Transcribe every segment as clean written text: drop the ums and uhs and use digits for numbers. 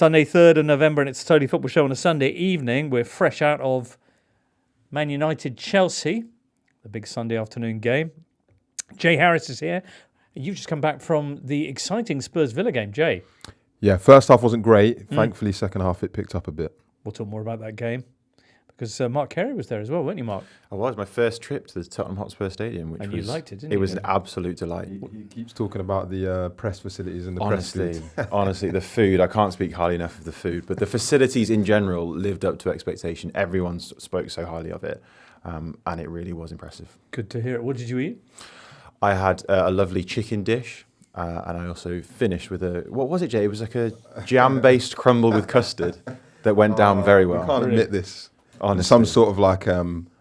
Sunday, 3rd of November, and it's a Totally Football Show on a Sunday evening. We're fresh out of Man United Chelsea, the big Sunday afternoon game. Jay Harris is here. You've just come back from the exciting Spurs Villa game, Jay. Yeah, first half wasn't great. Thankfully, second half it picked up a bit. We'll talk more about that game because Mark Carey was there as well, weren't you, Mark? I was. My first trip to the Tottenham Hotspur Stadium, which and was, you liked it, didn't it you? was an absolute delight. He keeps talking about the press facilities and the Honestly, press honestly, the food, I can't speak highly enough of the food, but the facilities in general lived up to expectation. Everyone spoke so highly of it, and it really was impressive. Good to hear it. What did you eat? I had a lovely chicken dish, and I also finished with what was it, Jay? It was like a jam-based crumble with custard that went down very well. I can't admit this. Honestly. Some sort of like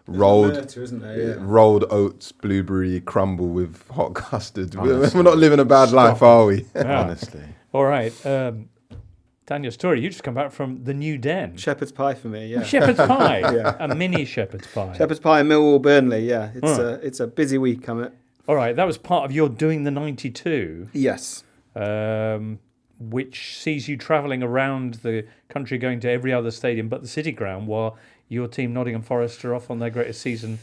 rolled Murder, isn't there? Yeah. rolled oats blueberry crumble with hot custard. Honestly. We're not living a bad life, are we? Yeah. Honestly. All right. Daniel Storey, you just come back from the new den. Shepherd's pie for me, yeah. Shepherd's pie. Yeah. A mini shepherd's pie. Shepherd's pie in Millwall, Burnley, yeah. It's a busy week, All right. That was part of your doing the 92. Yes. Which sees you travelling around the country, going to every other stadium but the City Ground, while your team, Nottingham Forest, are off on their greatest season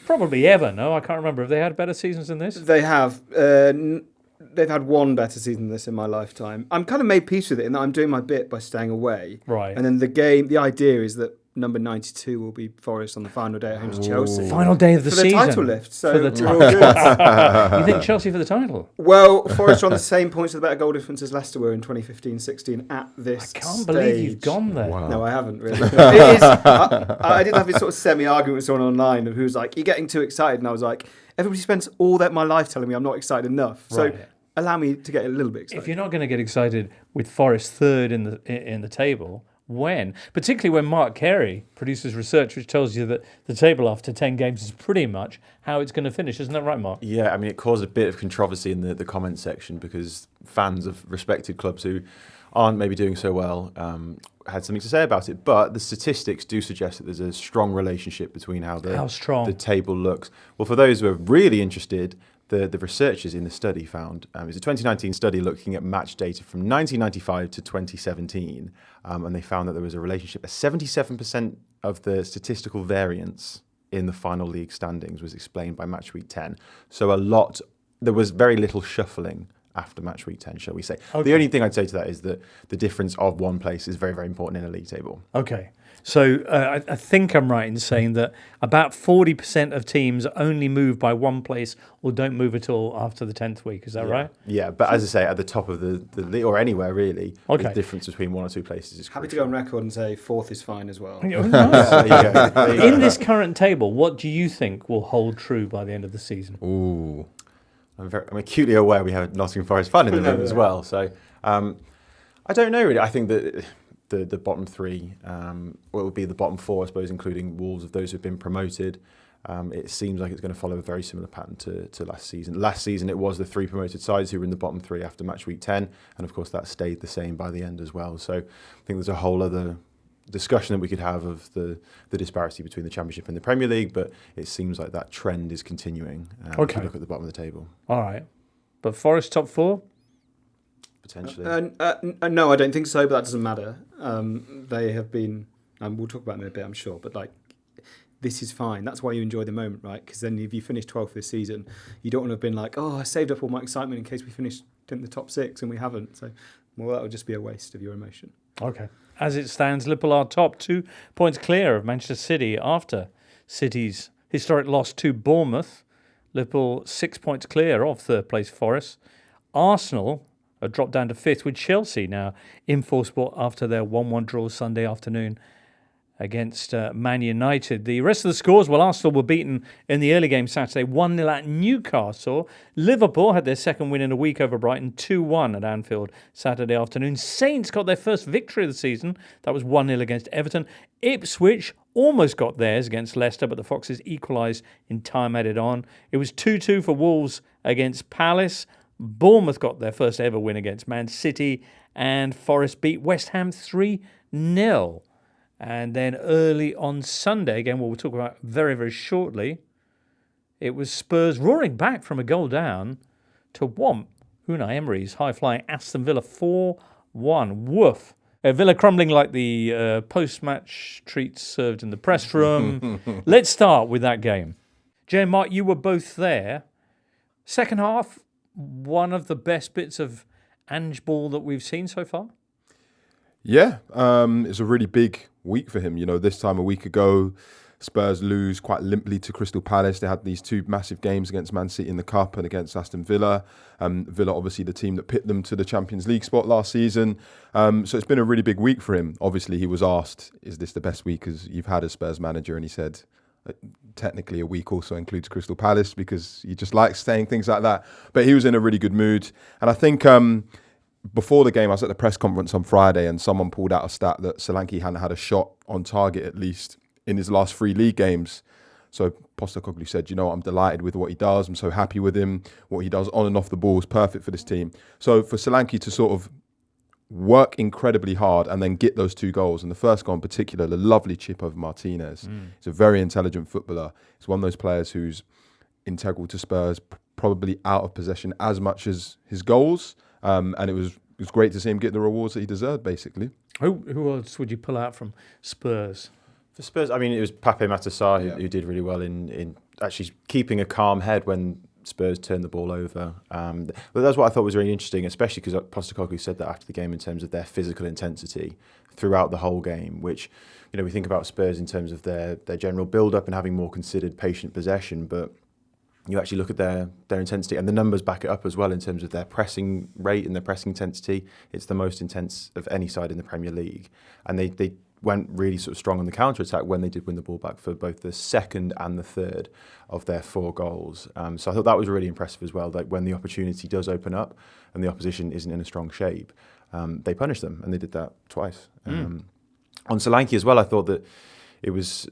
probably ever. No, I can't remember. Have they had better seasons than this? They have. They've had one better season than this in my lifetime. I'm kind of made peace with it in that I'm doing my bit by staying away. Right. And then the idea is that number 92 will be Forest on the final day at home to Chelsea. Final day of the for season. the title lift. So For the we're all good. You think Chelsea for the title? Well, Forest are on the same points with a better goal difference as Leicester were in 2015-16 at this I can't stage. believe you've gone there. Wow. No, I haven't really. It is, I did have this sort of semi-argument with someone online who was like, "You're getting too excited," and I was like, "Everybody spends all my life telling me I'm not excited enough." So Right. allow me to get a little bit excited. If you're not going to get excited with Forest third in the table, when? Particularly when Mark Carey produces research which tells you that the table after 10 games is pretty much how it's going to finish. Isn't that right, Mark? Yeah, I mean, it caused a bit of controversy in the comment section because fans of respected clubs who aren't maybe doing so well had something to say about it. But the statistics do suggest that there's a strong relationship between how strong? the table looks. Well, for those who are really interested, the researchers in the study found, it's a 2019 study looking at match data from 1995 to 2017, and they found that there was a relationship. 77% of the statistical variance in the final league standings was explained by match week 10. So there was very little shuffling after match week 10, shall we say. Okay. The only thing I'd say to that is that the difference of one place is very, very important in a league table. Okay. So I think I'm right in saying that about 40% of teams only move by one place or don't move at all after the 10th week. Is that right? Yeah, but as I say, at the top of the league, or anywhere really, Okay. the difference between one or two places is Happy to crucial. go on record and say fourth is fine as well. Oh, nice. There you go. There you go. In this current table, what do you think will hold true by the end of the season? Ooh. I'm acutely aware we have a Nottingham Forest fan in the room as well. So I don't know really. I think that the bottom three, it would be the bottom four, I suppose, including Wolves, of those who've been promoted. It seems like it's going to follow a very similar pattern to last season. Last season, it was the three promoted sides who were in the bottom three after match week 10. And of course, that stayed the same by the end as well. So I think there's a whole other discussion that we could have of the disparity between the Championship and the Premier League, but it seems like that trend is continuing if Okay. you look at the bottom of the table. All right. But Forest top four? Potentially. No, I don't think so, but that doesn't matter. They have been, and we'll talk about them in a bit, I'm sure, but this is fine. That's why you enjoy the moment, right? Because then if you finish 12th this season, you don't want to have been like, oh, I saved up all my excitement in case we finished in the top six, and we haven't. So, well, that would just be a waste of your emotion. Okay. As it stands, Liverpool are top, 2 points clear of Manchester City after City's historic loss to Bournemouth. Liverpool 6 points clear of third place Forest. Arsenal are dropped down to fifth, with Chelsea now in full sport after their 1-1 draw Sunday afternoon against Man United. The rest of the scores, well, Arsenal were beaten in the early game Saturday 1-0 at Newcastle. Liverpool had their second win in a week over Brighton, 2-1 at Anfield Saturday afternoon. Saints got their first victory of the season. That was 1-0 against Everton. Ipswich almost got theirs against Leicester, but the Foxes equalised in time added on. It was 2-2 for Wolves against Palace. Bournemouth got their first ever win against Man City, and Forest beat West Ham 3-0. And then early on Sunday, again, we'll talk about very, very shortly, it was Spurs roaring back from a goal down to whomp Unai Emery's high-flying Aston Villa 4-1. Woof. Villa crumbling like the post-match treats served in the press room. Let's start with that game. Jay and Mark, you were both there. Second half, one of the best bits of Ange ball that we've seen so far. Yeah, it's a really big week for him. This time a week ago, Spurs lose quite limply to Crystal Palace. They had these two massive games against Man City in the Cup and against Aston Villa. Villa, obviously, the team that pit them to the Champions League spot last season. So it's been a really big week for him. Obviously, he was asked, is this the best week as you've had as Spurs manager? And he said, technically a week also includes Crystal Palace because he just likes saying things like that. But he was in a really good mood. And I think before the game, I was at the press conference on Friday and someone pulled out a stat that Solanke hadn't had a shot on target at least in his last 3 league games. So Postecoglou said, I'm delighted with what he does. I'm so happy with him. What he does on and off the ball is perfect for this team. So for Solanke to sort of work incredibly hard and then get those 2 goals, and the first goal in particular, the lovely chip over Martinez. He's a very intelligent footballer. He's one of those players who's integral to Spurs, probably out of possession as much as his goals. And it was great to see him get the rewards that he deserved, basically. Who else would you pull out from Spurs? For Spurs, I mean, it was Pape Matar who did really well in actually keeping a calm head when Spurs turned the ball over. But that's what I thought was really interesting, especially because Postecoglou said that after the game in terms of their physical intensity throughout the whole game, which, we think about Spurs in terms of their general build-up and having more considered, patient possession, but you actually look at their intensity, and the numbers back it up as well in terms of their pressing rate and their pressing intensity. It's the most intense of any side in the Premier League. And they went really sort of strong on the counter-attack when they did win the ball back for both the second and the third of their 4 goals. So I thought that was really impressive as well, that when the opportunity does open up and the opposition isn't in a strong shape, they punish them, and they did that twice. On Solanke as well, I thought that it was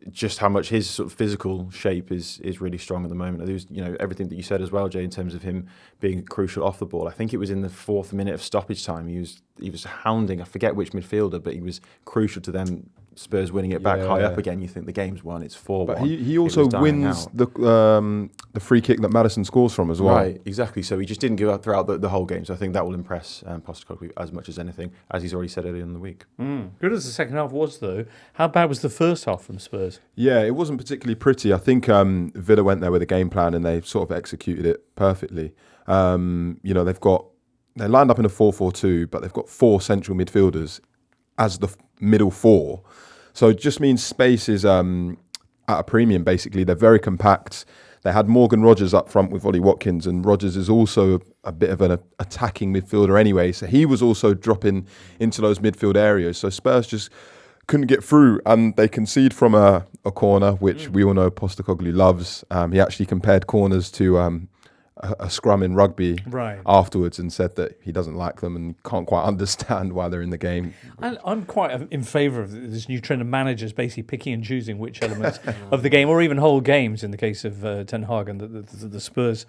just how much his sort of physical shape is really strong at the moment. There was, everything that you said as well, Jay, in terms of him being crucial off the ball. I think it was in the 4th minute of stoppage time. He was hounding, I forget which midfielder, but he was crucial to them. Spurs winning it back high up again. You think the game's won, it's 4-1. But he also wins the free kick that Maddison scores from as well. Right, exactly. So he just didn't give up throughout the whole game. So I think that will impress Postecoglou as much as anything, as he's already said earlier in the week. Good as the second half was, though, how bad was the first half from Spurs? Yeah, it wasn't particularly pretty. I think Villa went there with a game plan and they sort of executed it perfectly. They're lined up in a 4-4-2, but they've got 4 central midfielders as the middle 4. So it just means space is at a premium, basically. They're very compact. They had Morgan Rogers up front with Ollie Watkins, and Rogers is also a bit of an attacking midfielder anyway. So he was also dropping into those midfield areas. So Spurs just couldn't get through, and they concede from a corner, which we all know Postecoglou loves. He actually compared corners to a scrum in rugby afterwards and said that he doesn't like them and can't quite understand why they're in the game. I'm quite in favour of this new trend of managers basically picking and choosing which elements of the game, or even whole games in the case of Ten Hag and the Spurs,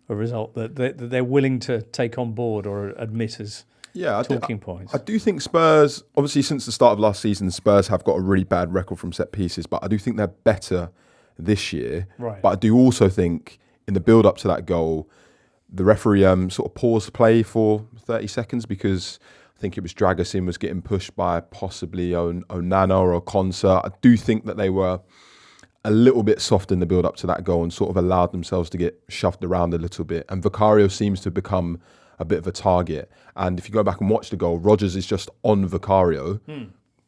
a result that they're willing to take on board or admit as talking points. I do think Spurs, obviously since the start of last season, Spurs have got a really bad record from set pieces, but I do think they're better this year. Right. But I do also think in the build-up to that goal, the referee sort of paused play for 30 seconds because I think it was Dragusin was getting pushed by possibly Onana or Konsa. I do think that they were a little bit soft in the build-up to that goal and sort of allowed themselves to get shoved around a little bit. And Vicario seems to have become a bit of a target. And if you go back and watch the goal, Rodgers is just on Vicario.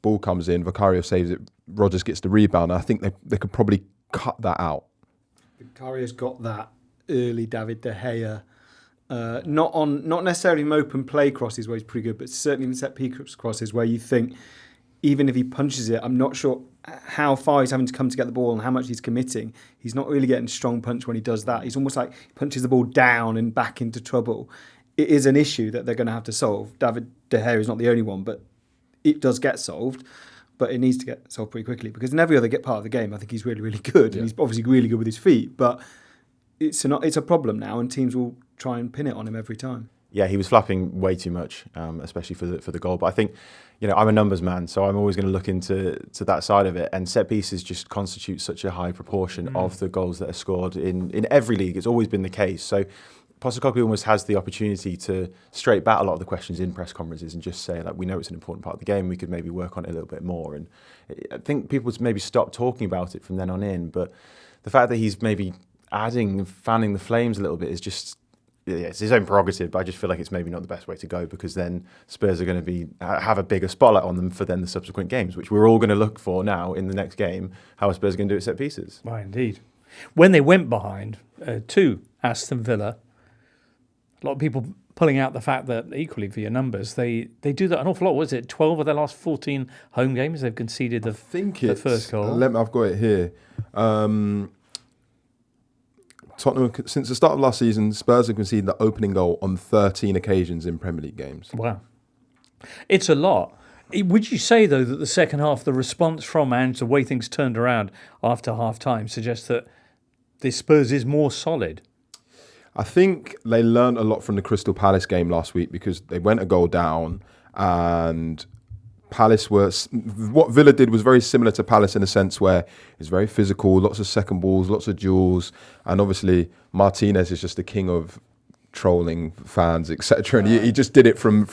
Ball comes in, Vicario saves it, Rodgers gets the rebound. And I think they could probably cut that out. Vicario's got that early David De Gea, not necessarily from open play crosses where he's pretty good, but certainly in set piece crosses where you think even if he punches it, I'm not sure how far he's having to come to get the ball and how much he's committing. He's not really getting strong punch when he does that. He's almost like he punches the ball down and back into trouble. It is an issue that they're going to have to solve. David De Gea is not the only one, but it does get solved. But it needs to get solved pretty quickly because in every other part of the game, I think he's really, really good. And he's obviously really good with his feet. But it's a problem now, and teams will try and pin it on him every time. Yeah, he was flapping way too much, especially for the goal. But I think, I'm a numbers man, so I'm always going to look into that side of it. And set pieces just constitute such a high proportion of the goals that are scored in every league. It's always been the case. So Postecoglou almost has the opportunity to straight bat a lot of the questions in press conferences and just say, like, we know it's an important part of the game, we could maybe work on it a little bit more. And I think people maybe stop talking about it from then on in, but the fact that he's maybe fanning the flames a little bit is just, it's his own prerogative, but I just feel like it's maybe not the best way to go, because then Spurs are going to have a bigger spotlight on them for then the subsequent games, which we're all going to look for now in the next game, how are Spurs going to do it set pieces. Right, indeed. When they went behind to Aston Villa, a lot of people pulling out the fact that equally for your numbers, they do that an awful lot. Was it 12 of their last 14 home games they've conceded the first goal? I've got it here. Tottenham, since the start of last season, Spurs have conceded the opening goal on 13 occasions in Premier League games. Wow. It's a lot. Would you say, though, that the second half, the response from Ange, the way things turned around after half-time, suggests that this Spurs is more solid? I think they learned a lot from the Crystal Palace game last week, because they went a goal down, and Palace what Villa did was very similar to Palace in a sense where it's very physical, lots of second balls, lots of duels, and obviously Martinez is just the king of trolling fans, etc. And he just did it from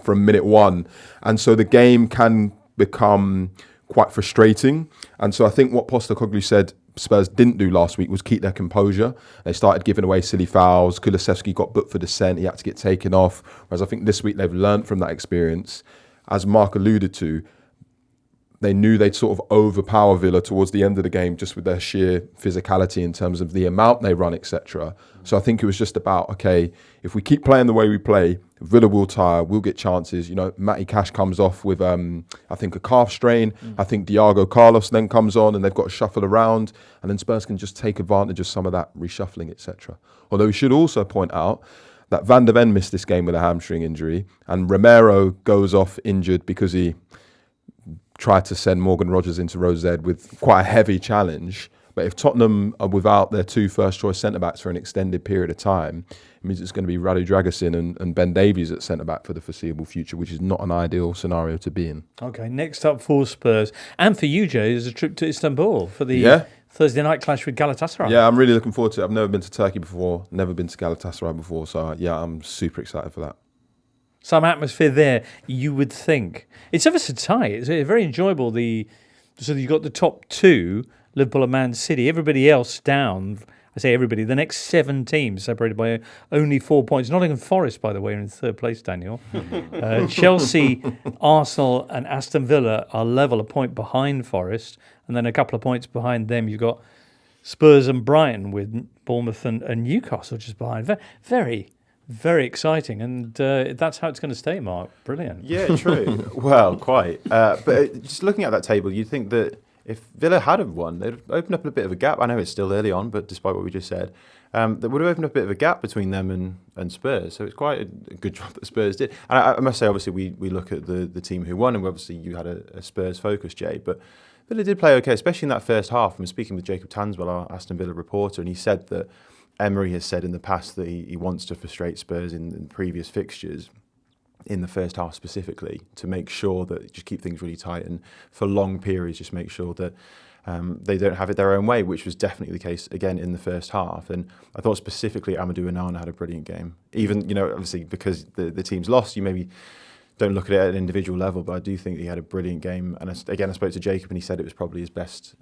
minute one, and so the game can become quite frustrating. And so I think what Postecoglou said Spurs didn't do last week was keep their composure. They started giving away silly fouls. Kulusevski got booked for dissent. He had to get taken off. Whereas I think this week they've learned from that experience. As Mark alluded to, they knew they'd sort of overpower Villa towards the end of the game just with their sheer physicality in terms of the amount they run, etc. So I think it was just about, okay, if we keep playing the way we play, Villa will tire, we'll get chances. You know, Matty Cash comes off with, I think, a calf strain. I think Diego Carlos then comes on and they've got to shuffle around, and then Spurs can just take advantage of some of that reshuffling, etc. Although we should also point out that Van der Ven missed this game with a hamstring injury, and Romero goes off injured because he tried to send Morgan Rogers into Rose with quite a heavy challenge. But if Tottenham are without their two first-choice centre-backs for an extended period of time, it means it's going to be Radu Dragusin and Ben Davies at centre-back for the foreseeable future, which is not an ideal scenario to be in. Okay, next up for Spurs, and for you, Jay, is a trip to Istanbul for the Thursday night clash with Galatasaray. Yeah, I'm really looking forward to it. I've never been to Turkey before, never been to Galatasaray before, so yeah, I'm super excited for that. Some atmosphere there, you would think. It's ever so tight. It's very enjoyable. So you've got the top two, Liverpool and Man City. Everybody else down. I say everybody. The next 7 teams separated by only 4 points. Nottingham Forest, by the way, are in third place, Daniel. Chelsea, Arsenal and Aston Villa are level, a point behind Forest. And then a couple of points behind them, you've got Spurs and Brighton with Bournemouth and Newcastle just behind. Very, very exciting. And that's how it's going to stay, Mark. Brilliant. Yeah, true. Well, quite. But just looking at that table, you'd think that if Villa had have won, they'd opened up a bit of a gap. I know it's still early on, but despite what we just said, that would have opened up a bit of a gap between them and Spurs. So it's quite a good job that Spurs did. And I must say, obviously, we look at the team who won, and obviously you had a Spurs focus, Jay, but Villa did play okay, especially in that first half. I'm speaking with Jacob Tanswell, our Aston Villa reporter, and he said that Emery has said in the past that he wants to frustrate Spurs in previous fixtures, in the first half specifically, to make sure that just keep things really tight and for long periods just make sure that they don't have it their own way, which was definitely the case again in the first half. And I thought specifically Amadou Onana had a brilliant game. Even, obviously because the team's lost, you maybe don't look at it at an individual level, but I do think he had a brilliant game. And I spoke to Jacob and he said it was probably his best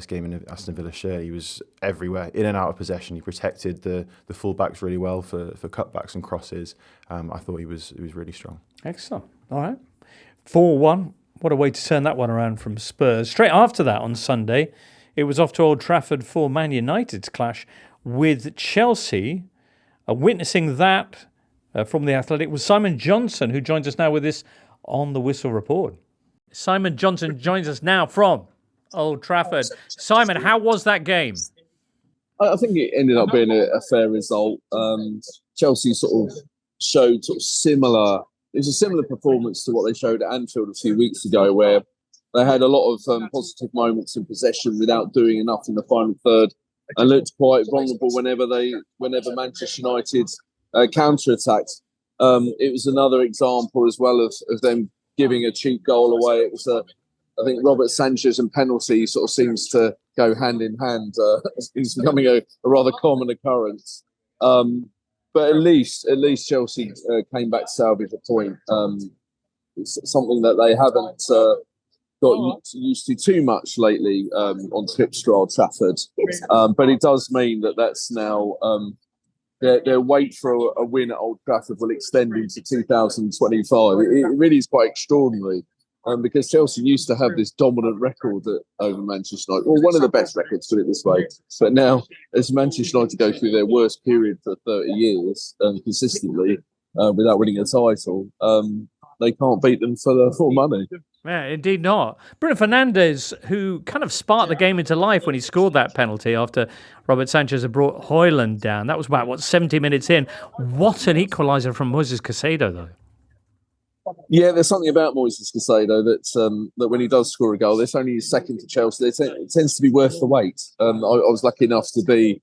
game in Aston Villa shirt. He was everywhere, in and out of possession. He protected the full-backs really well for cutbacks and crosses. I thought he was really strong. Excellent. All right. 4-1. What a way to turn that one around from Spurs. Straight after that on Sunday, it was off to Old Trafford for Man United's clash with Chelsea. Witnessing that from The Athletic was Simon Johnson, who joins us now with this On the Whistle report. Simon Johnson joins us now from Old Trafford. Simon, how was that game? I think it ended up being a fair result. Chelsea sort of showed similar. It was a similar performance to what they showed at Anfield a few weeks ago, where they had a lot of positive moments in possession without doing enough in the final third, and looked quite vulnerable whenever Manchester United counter-attacked. It was another example as well of them giving a cheap goal away. It was I think Robert Sanchez and penalty sort of seems to go hand in hand. It's becoming a rather common occurrence. but at least Chelsea came back to salvage a point. It's something that they haven't got used to too much lately on trips to Old Trafford. But it does mean that that's now their wait for a win at Old Trafford will extend into 2025. It really is quite extraordinary. Because Chelsea used to have this dominant record over Manchester United, well, one of the best records, put it this way. But now, as Manchester United go through their worst period for 30 years consistently without winning a title, they can't beat them for the full money. Yeah, indeed not. Bruno Fernandes, who kind of sparked the game into life when he scored that penalty after Robert Sanchez had brought Højlund down. That was about, 70 minutes in. What an equaliser from Moises Caicedo, though. Yeah, there's something about Moises Caicedo that when he does score a goal, it's only his second to Chelsea. It tends to be worth the wait. I was lucky enough to be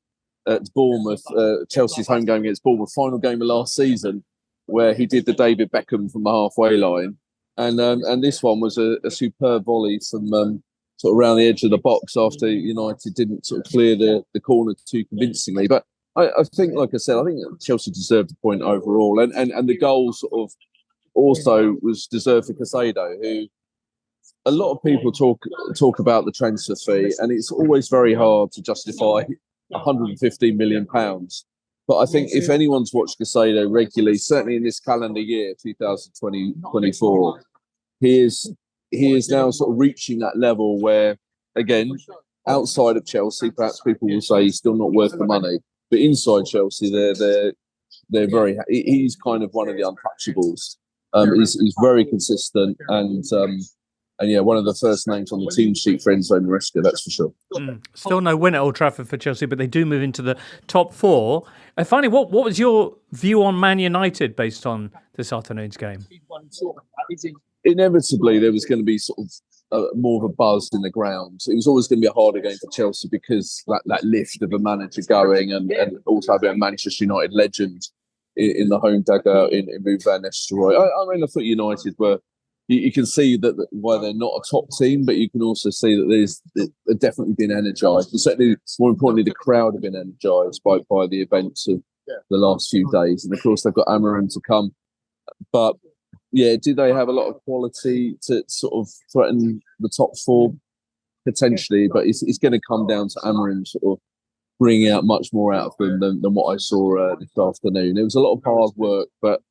at Bournemouth, Chelsea's home game against Bournemouth, final game of last season, where he did the David Beckham from the halfway line. And this one was a superb volley from sort of around the edge of the box after United didn't sort of clear the corner too convincingly. But I think, like I said, I think Chelsea deserved the point overall. And the goal sort of also was deserved for Caicedo, who a lot of people talk about the transfer fee, and it's always very hard to justify £115 million. But I think if anyone's watched Caicedo regularly, certainly in this calendar year, 2024, he is now sort of reaching that level where, again, outside of Chelsea, perhaps people will say he's still not worth the money, but inside Chelsea, they're very. He's kind of one of the untouchables. He's very consistent and yeah, one of the first names on the team sheet for Enzo Maresca, that's for sure. Still no win at Old Trafford for Chelsea, but they do move into the top four. Finally, what was your view on Man United based on this afternoon's game? Inevitably, there was going to be sort of more of a buzz in the ground. It was always going to be a harder game for Chelsea because that lift of a manager going and also having a Manchester United legend in the home dugout in Ruud van Nistelrooy. I thought United were. You can see that why they're not a top team, but you can also see that they've definitely been energised. And certainly, more importantly, the crowd have been energised by the events of the last few days. And of course, they've got Amarim to come. But yeah, do they have a lot of quality to sort of threaten the top four? Potentially, but it's going to come down to Amarim sort of bringing out much more out of them than what I saw this afternoon. It was a lot of hard work, but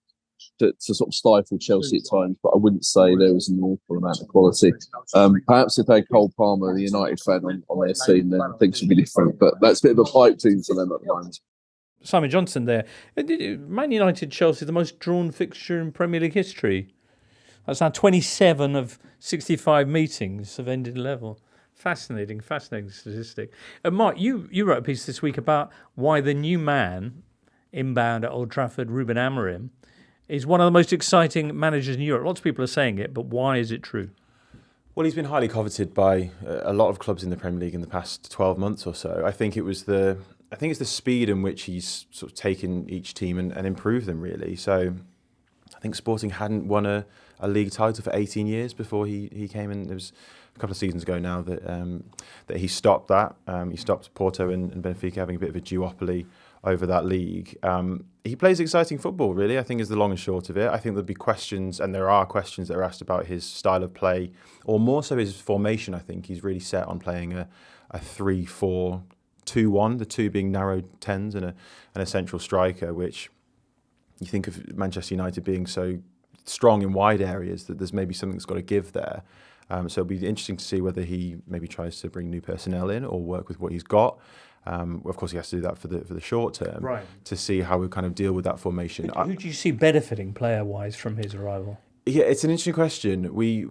to sort of stifle Chelsea at times, but I wouldn't say there was an awful amount of quality. Perhaps if they had Cole Palmer, the United fan, on their team, then things would be different. But that's a bit of a pipe dream for them at the moment. Simon Johnson there. Man United Chelsea, the most drawn fixture in Premier League history. That's now 27 of 65 meetings have ended level. Fascinating statistic. Mark, you wrote a piece this week about why the new man inbound at Old Trafford, Ruben Amorim, is one of the most exciting managers in Europe. Lots of people are saying it, but why is it true? Well, he's been highly coveted by a lot of clubs in the Premier League in the past 12 months or so. I think it's the speed in which he's sort of taken each team and improved them, really. So I think Sporting hadn't won a league title for 18 years before he came in. It was a couple of seasons ago now that he stopped that. He stopped Porto and Benfica having a bit of a duopoly over that league. He plays exciting football, really, I think is the long and short of it. I think there'll be questions, and there are questions that are asked about his style of play, or more so his formation. I think he's really set on playing a 3-4-2-1, the two being narrow 10s and a central striker, which you think of Manchester United being so strong in wide areas that there's maybe something that's got to give there. So it'll be interesting to see whether he maybe tries to bring new personnel in or work with what he's got. Of course, he has to do that for the short term, right, to see how we kind of deal with that formation. Who do you see benefiting player-wise from his arrival? Yeah, it's an interesting question. We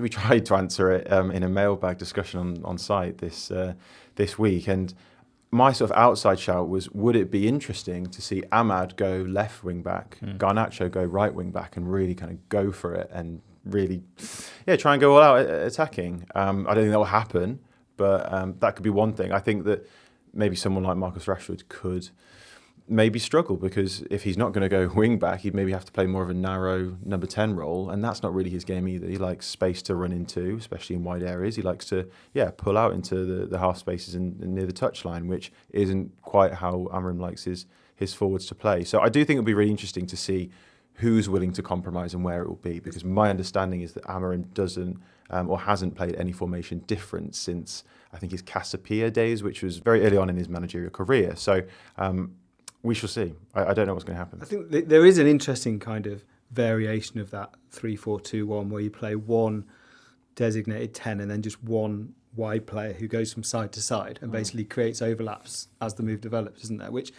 tried to answer it in a mailbag discussion on site this week, and my sort of outside shout was: would it be interesting to see Ahmad go left wing back, Garnacho go right wing back, and really kind of go for it and really, try and go all out attacking? I don't think that will happen, but that could be one thing. I think that maybe someone like Marcus Rashford could maybe struggle, because if he's not going to go wing back, he'd maybe have to play more of a narrow number 10 role, and that's not really his game either. He likes space to run into, especially in wide areas. He likes to pull out into the half spaces and near the touchline, which isn't quite how Amorim likes his his forwards to play. So I do think it'll be really interesting to see who's willing to compromise and where it will be, because my understanding is that Amorim doesn't or hasn't played any formation different since I think his Casapia days, which was very early on in his managerial career. So we shall see. I don't know what's going to happen. I think there is an interesting kind of variation of that 3-4-2-1 where you play one designated 10 and then just one wide player who goes from side to side and basically creates overlaps as the move develops, isn't there? Which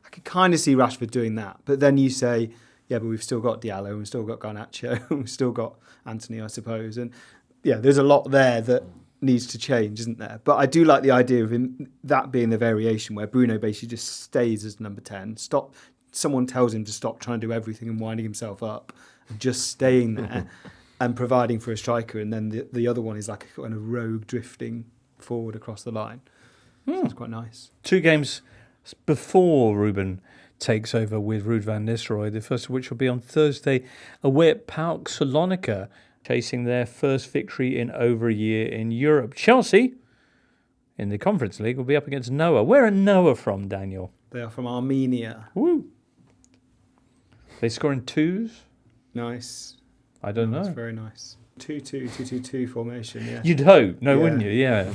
I could kind of see Rashford doing that. But then you say, yeah, but we've still got Diallo and we've still got Garnacho and we've still got Anthony, I suppose. And yeah, there's a lot there that needs to change, isn't there? But I do like the idea of him, that being the variation where Bruno basically just stays as number 10. Someone tells him to stop trying to do everything and winding himself up and just staying there and providing for a striker. And then the other one is like a kind of rogue drifting forward across the line. So it's quite nice. 2 games before Ruben takes over with Ruud van Nistelrooy, the first of which will be on Thursday away at PAOK Salonika, chasing their first victory in over a year in Europe. Chelsea, in the Conference League, will be up against Noah. Where are Noah from, Daniel? They are from Armenia. Woo! They score in 2s? Nice. I don't know. That's very nice. 2-2-2-2-2 formation, yeah. You'd hope, wouldn't you? Yeah.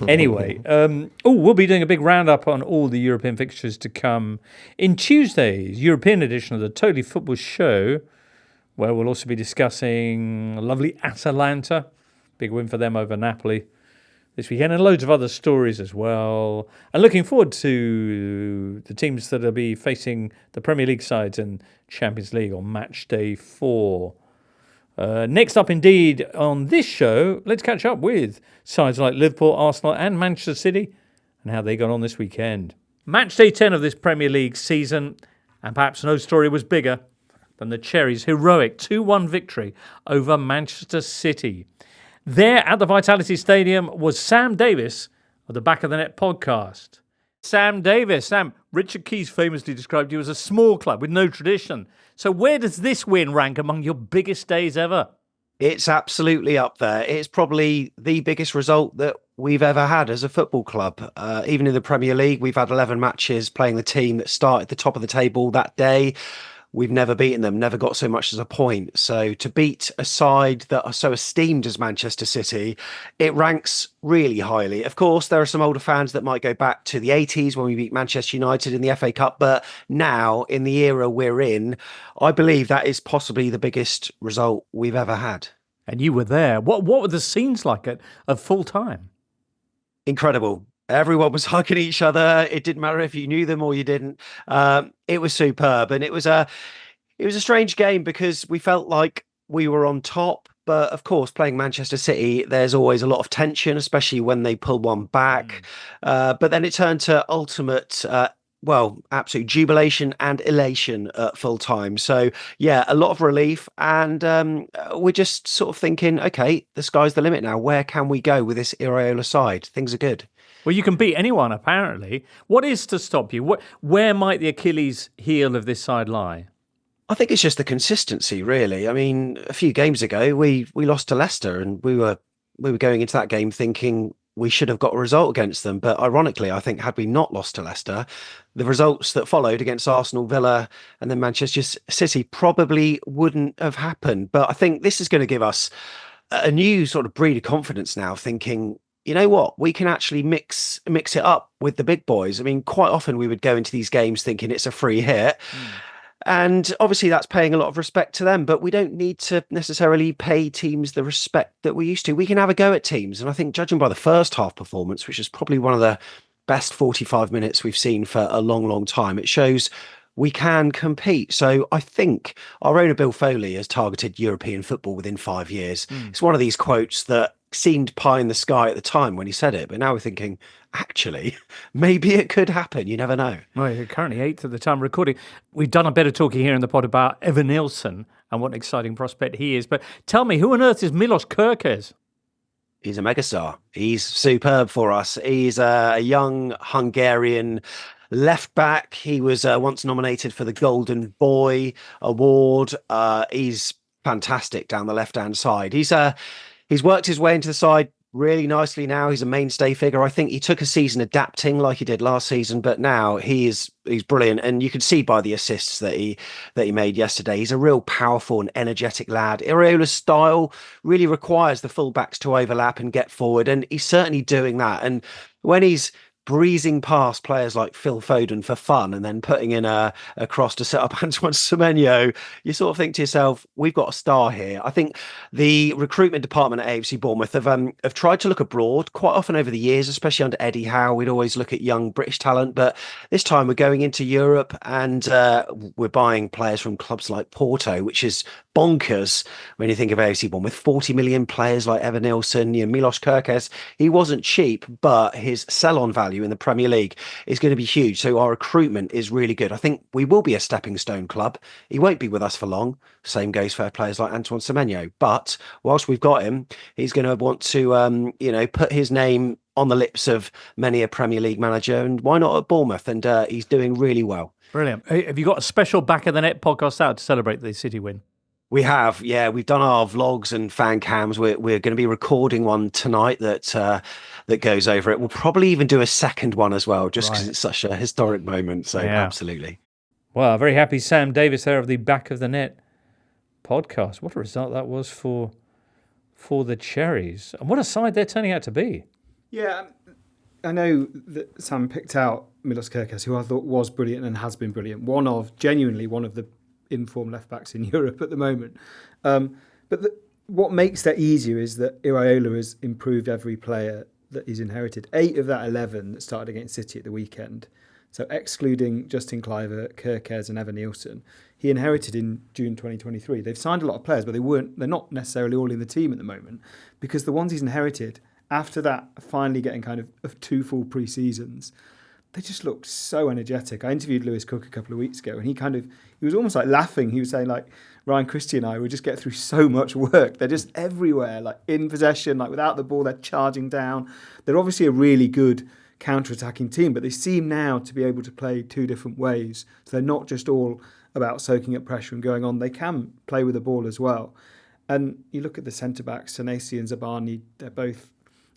Anyway, we'll be doing a big roundup on all the European fixtures to come in Tuesday's European edition of the Totally Football Show, where we'll also be discussing lovely Atalanta, big win for them over Napoli this weekend, and loads of other stories as well. And looking forward to the teams that will be facing the Premier League sides and Champions League on match day 4. Next up, indeed, on this show, let's catch up with sides like Liverpool, Arsenal and Manchester City and how they got on this weekend. Match day 10 of this Premier League season, and perhaps no story was bigger than the Cherries' heroic 2-1 victory over Manchester City. There at the Vitality Stadium was Sam Davis of the Back of the Net podcast. Sam Davis. Sam, Richard Keys famously described you as a small club with no tradition. So where does this win rank among your biggest days ever? It's absolutely up there. It's probably the biggest result that we've ever had as a football club. Even in the Premier League, we've had 11 matches playing the team that started at the top of the table that day. We've never beaten them, never got so much as a point. So to beat a side that are so esteemed as Manchester City, it ranks really highly. Of course, there are some older fans that might go back to the 80s when we beat Manchester United in the FA Cup. But now, in the era we're in, I believe that is possibly the biggest result we've ever had. And you were there. What were the scenes like at full time? Incredible. Everyone was hugging each other. It didn't matter if you knew them or you didn't. It was superb. And it was a strange game because we felt like we were on top. But of course, playing Manchester City, there's always a lot of tension, especially when they pull one back. But then it turned to ultimate, absolute jubilation and elation at full time. So, yeah, a lot of relief. And we're just sort of thinking, OK, the sky's the limit now. Where can we go with this Iraola side? Things are good. Well, you can beat anyone, apparently. What is to stop you? Where might the Achilles heel of this side lie? I think it's just the consistency, really. I mean, a few games ago, we lost to Leicester, and we were going into that game thinking we should have got a result against them. But ironically, I think had we not lost to Leicester, the results that followed against Arsenal, Villa, and then Manchester City probably wouldn't have happened. But I think this is going to give us a new sort of breed of confidence now, thinking, you know what, we can actually mix it up with the big boys. I mean, quite often we would go into these games thinking it's a free hit. And obviously that's paying a lot of respect to them, but we don't need to necessarily pay teams the respect that we used to. We can have a go at teams. And I think judging by the first half performance, which is probably one of the best 45 minutes we've seen for a long, long time, it shows we can compete. So I think our owner, Bill Foley, has targeted European football within 5 years. It's one of these quotes that seemed pie in the sky at the time when he said it, but now we're thinking, actually, maybe it could happen. You never know. Well, you're currently 8th at the time of recording. We've done a bit of talking here in the pod about Evan Nilsson and what an exciting prospect he is. But tell me, who on earth is Milos Kerkez? He's a megastar. He's superb for us. He's a young Hungarian left back. He was once nominated for the Golden Boy Award. He's fantastic down the left-hand side. He's worked his way into the side really nicely now. He's a mainstay figure. I think he took a season adapting like he did last season, but now he's brilliant. And you can see by the assists that he made yesterday. He's a real powerful and energetic lad. Iraola's style really requires the fullbacks to overlap and get forward, and he's certainly doing that. And when he's breezing past players like Phil Foden for fun and then putting in a cross to set up Antoine Semenyo, you sort of think to yourself, we've got a star here. I think the recruitment department at AFC Bournemouth have tried to look abroad quite often over the years, especially under Eddie Howe. We'd always look at young British talent, but this time we're going into Europe and we're buying players from clubs like Porto, which is bonkers when you think of AFC Bournemouth. 40 million players like Evan Nilsson, Milos Kerkez. He wasn't cheap, but his sell-on value in the Premier League is going to be huge. So our recruitment is really good. I think we will be a stepping stone club. He won't be with us for long. Same goes for players like Antoine Semenyo. But whilst we've got him, he's going to want to, put his name on the lips of many a Premier League manager. And why not at Bournemouth? And he's doing really well. Brilliant. Have you got a special Back of the Net podcast out to celebrate the City win? We have, yeah. We've done our vlogs and fan cams. We're going to be recording one tonight that goes over it. We'll probably even do a second one as well, just because it's such a historic moment. So absolutely. Well, very happy Sam Davis there of the Back of the Net podcast. What a result that was for the Cherries, and what a side they're turning out to be. Yeah, I know that Sam picked out Milos Kerkez, who I thought was brilliant and has been brilliant. Genuinely one of the informed left backs in Europe at the moment. What makes that easier is that Iraola has improved every player that he's inherited. 8 of that 11 that started against City at the weekend, so excluding Justin Kluivert, Kerkez and Evan Nilsson, he inherited in June 2023. They've signed a lot of players, but they're not necessarily all in the team at the moment, because the ones he's inherited after that finally getting kind of 2 full pre-seasons, they just looked so energetic. I interviewed Lewis Cook a couple of weeks ago, and he was almost like laughing. He was saying, like, Ryan Christie and I would just get through so much work. They're just everywhere, like in possession, like without the ball, they're charging down. They're obviously a really good counter-attacking team, but they seem now to be able to play 2 different ways. So they're not just all about soaking up pressure and going on. They can play with the ball as well. And you look at the centre-backs, Senesi and Zabani, they're both...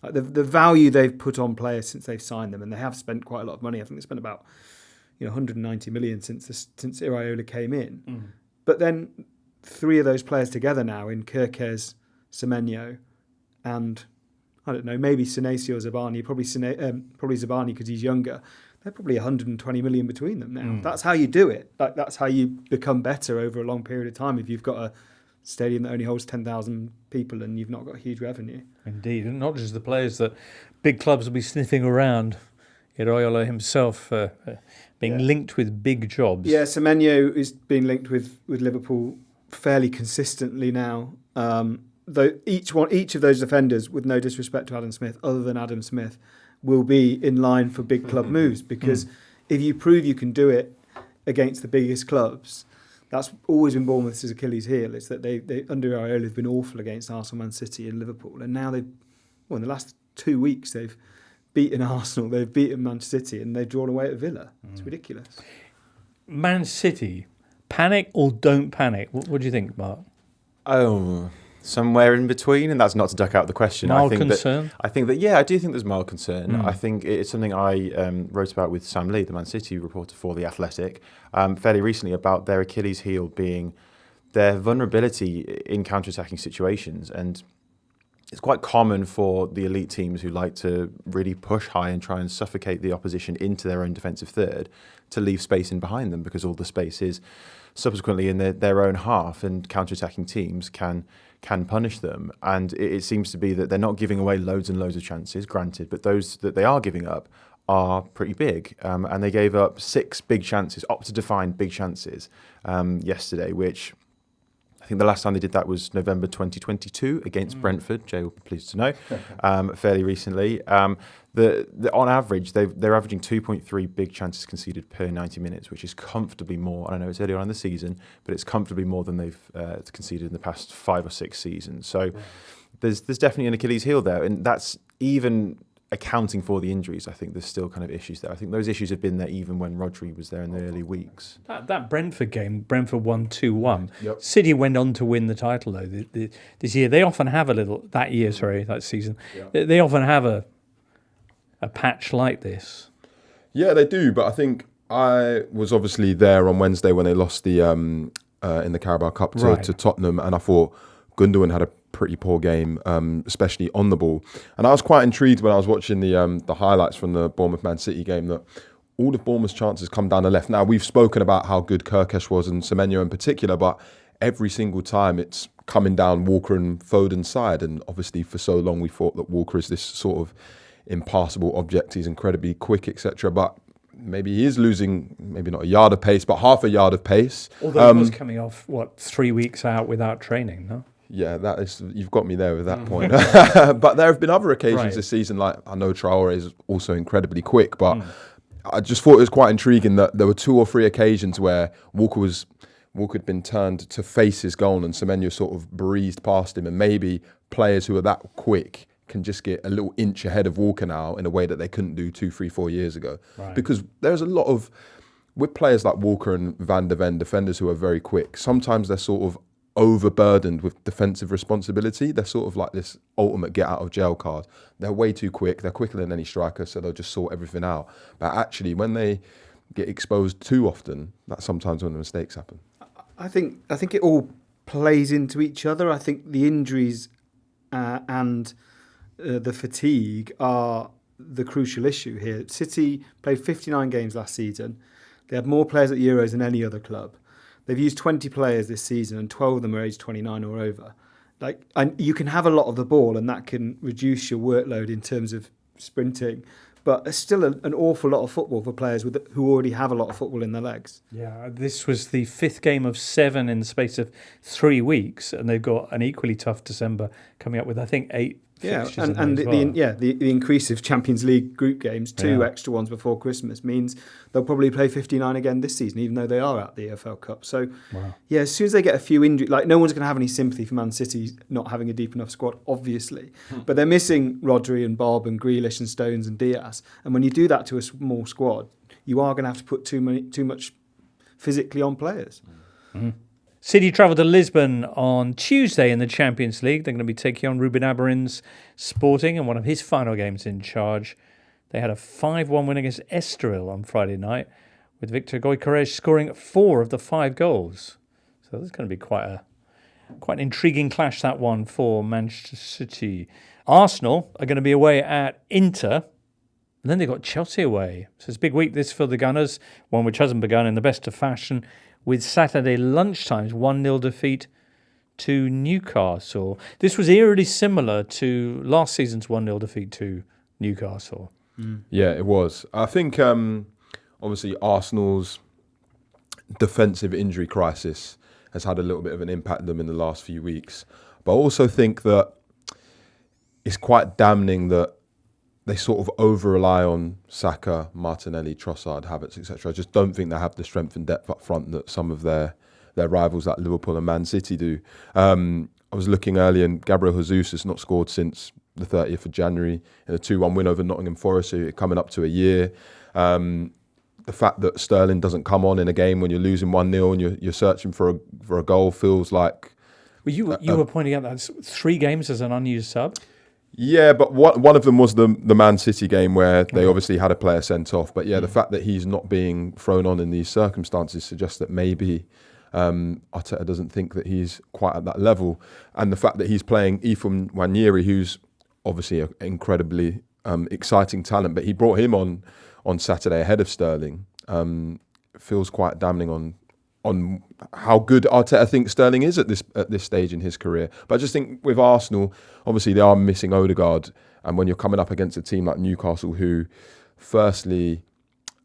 Like the value they've put on players since they've signed them, and they have spent quite a lot of money. I think they spent about 190 million since Iraola came in. But then 3 of those players together now in Kerkez, Semenyo, and I don't know, maybe Senesi or Zabani. Probably Zabani because he's younger. They're probably 120 million between them now. That's how you do it. Like that's how you become better over a long period of time. If you've got a stadium that only holds 10,000 people and you've not got huge revenue. Indeed, and not just the players that big clubs will be sniffing around. Iraola himself being linked with big jobs. Yeah, Semenyo is being linked with Liverpool fairly consistently now. Though each of those defenders, with no disrespect to Adam Smith, other than Adam Smith, will be in line for big club moves, because if you prove you can do it against the biggest clubs, that's always been Bournemouth's Achilles heel. It's that they under Iraola have been awful against Arsenal, Man City and Liverpool, and now in the last 2 weeks they've beaten Arsenal, they've beaten Manchester City, and they've drawn away at Villa. It's ridiculous. Man City, panic or don't panic? What do you think, Mark? Oh, somewhere in between, and that's not to duck out the question. Mild concern? I think that I do think there's mild concern. I think it's something I wrote about with Sam Lee, the Man City reporter for The Athletic, fairly recently, about their Achilles heel being their vulnerability in counter-attacking situations. And it's quite common for the elite teams who like to really push high and try and suffocate the opposition into their own defensive third to leave space in behind them, because all the space is subsequently in their own half, and counter-attacking teams can punish them. And it seems to be that they're not giving away loads and loads of chances, granted, but those that they are giving up are pretty big. And they gave up 6 big chances, Opta-defined big chances yesterday, which I think the last time they did that was November 2022 against Brentford. Jay will be pleased to know, fairly recently. On average, they're averaging 2.3 big chances conceded per 90 minutes, which is comfortably more. I know it's earlier on in the season, but it's comfortably more than they've conceded in the past 5 or 6 seasons. So there's definitely an Achilles heel there, and that's even accounting for the injuries, I think there's still kind of issues there. I think those issues have been there even when Rodri was there in the early weeks. That Brentford game, Brentford won 2-1. Yep. City went on to win the title, though, this year. They often have that season. Yep. They often have a patch like this. Yeah, they do. But I think I was obviously there on Wednesday when they lost the in the Carabao Cup to Tottenham, and I thought Gundogan had a pretty poor game, especially on the ball. And I was quite intrigued when I was watching the highlights from the Bournemouth-Man City game that all of Bournemouth's chances come down the left. Now, we've spoken about how good Kirkesh was and Semenyo in particular, but every single time it's coming down Walker and Foden's side. And obviously for so long we thought that Walker is this sort of impassable object. He's incredibly quick, etc. But maybe he is losing, maybe not a yard of pace, but half a yard of pace. Although he was coming off, 3 weeks out without training, no? Yeah, you've got me there with that point. But there have been other occasions this season, like I know Traore is also incredibly quick, but I just thought it was quite intriguing that there were 2 or 3 occasions where Walker had been turned to face his goal and Semenyo sort of breezed past him, and maybe players who are that quick can just get a little inch ahead of Walker now in a way that they couldn't do 2, 3, 4 years ago. Right. Because there's a lot of, with players like Walker and Van der Ven, defenders who are very quick, sometimes they're sort of overburdened with defensive responsibility. They're sort of like this ultimate get out of jail card. They're way too quick. They're quicker than any striker, so they'll just sort everything out. But actually, when they get exposed too often, that's sometimes when the mistakes happen. I think it all plays into each other. I think the injuries and the fatigue are the crucial issue here. City played 59 games last season. They had more players at Euros than any other club. They've used 20 players this season, and 12 of them are aged 29 or over. And you can have a lot of the ball, and that can reduce your workload in terms of sprinting. But it's still an awful lot of football for players who already have a lot of football in their legs. Yeah, this was the 5th game of 7 in the space of 3 weeks, and they've got an equally tough December coming up with, I think, 8 fixtures. And the increase of Champions League group games, 2 extra ones before Christmas, means they'll probably play 59 again this season, even though they are at the EFL Cup. So, as soon as they get a few injuries, no one's going to have any sympathy for Man City not having a deep enough squad, obviously. But they're missing Rodri and Bob and Grealish and Stones and Diaz. And when you do that to a small squad, you are going to have to put too much physically on players. Mm-hmm. City travelled to Lisbon on Tuesday in the Champions League. They're going to be taking on Ruben Amorim's Sporting in one of his final games in charge. They had a 5-1 win against Estoril on Friday night, with Victor Gyökeres scoring 4 of the 5 goals. So that's going to be quite an intriguing clash, that one, for Manchester City. Arsenal are going to be away at Inter, and then they've got Chelsea away. So it's a big week this for the Gunners, one which hasn't begun in the best of fashion, with Saturday lunchtime's 1-0 defeat to Newcastle. This was eerily similar to last season's 1-0 defeat to Newcastle. Yeah, it was. I think, obviously, Arsenal's defensive injury crisis has had a little bit of an impact on them in the last few weeks. But I also think that it's quite damning that they sort of over-rely on Saka, Martinelli, Trossard, Havertz, etc. I just don't think they have the strength and depth up front that some of their rivals like Liverpool and Man City do. I was looking earlier, and Gabriel Jesus has not scored since the 30th of January in a 2-1 win over Nottingham Forest, so coming up to a year. The fact that Sterling doesn't come on in a game when you're losing 1-0 and you're searching for a goal feels like... Well, you were pointing out that 3 games as an unused sub? Yeah, but one of them was the Man City game where they obviously had a player sent off. But the fact that he's not being thrown on in these circumstances suggests that maybe Arteta doesn't think that he's quite at that level. And the fact that he's playing Ifum Nwaneri, who's obviously an incredibly exciting talent, but he brought him on Saturday ahead of Sterling, feels quite damning on how good Arteta thinks Sterling is at this stage in his career. But I just think with Arsenal, obviously they are missing Odegaard, and when you're coming up against a team like Newcastle, who firstly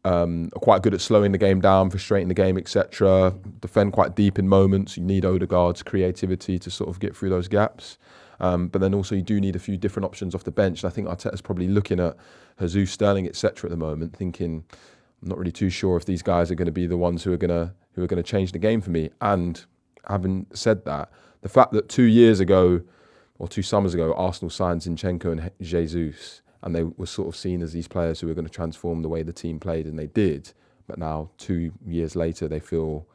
are quite good at slowing the game down, frustrating the game, etc., defend quite deep in moments, you need Odegaard's creativity to sort of get through those gaps. But then also you do need a few different options off the bench. And I think Arteta's probably looking at Jesus, Sterling, etc. at the moment, thinking, I'm not really too sure if these guys are going to be the ones who are going to change the game for me. And having said that, the fact that 2 years ago or 2 summers ago, Arsenal signed Zinchenko and Jesus, and they were sort of seen as these players who were going to transform the way the team played, and they did. But now, 2 years later, they feel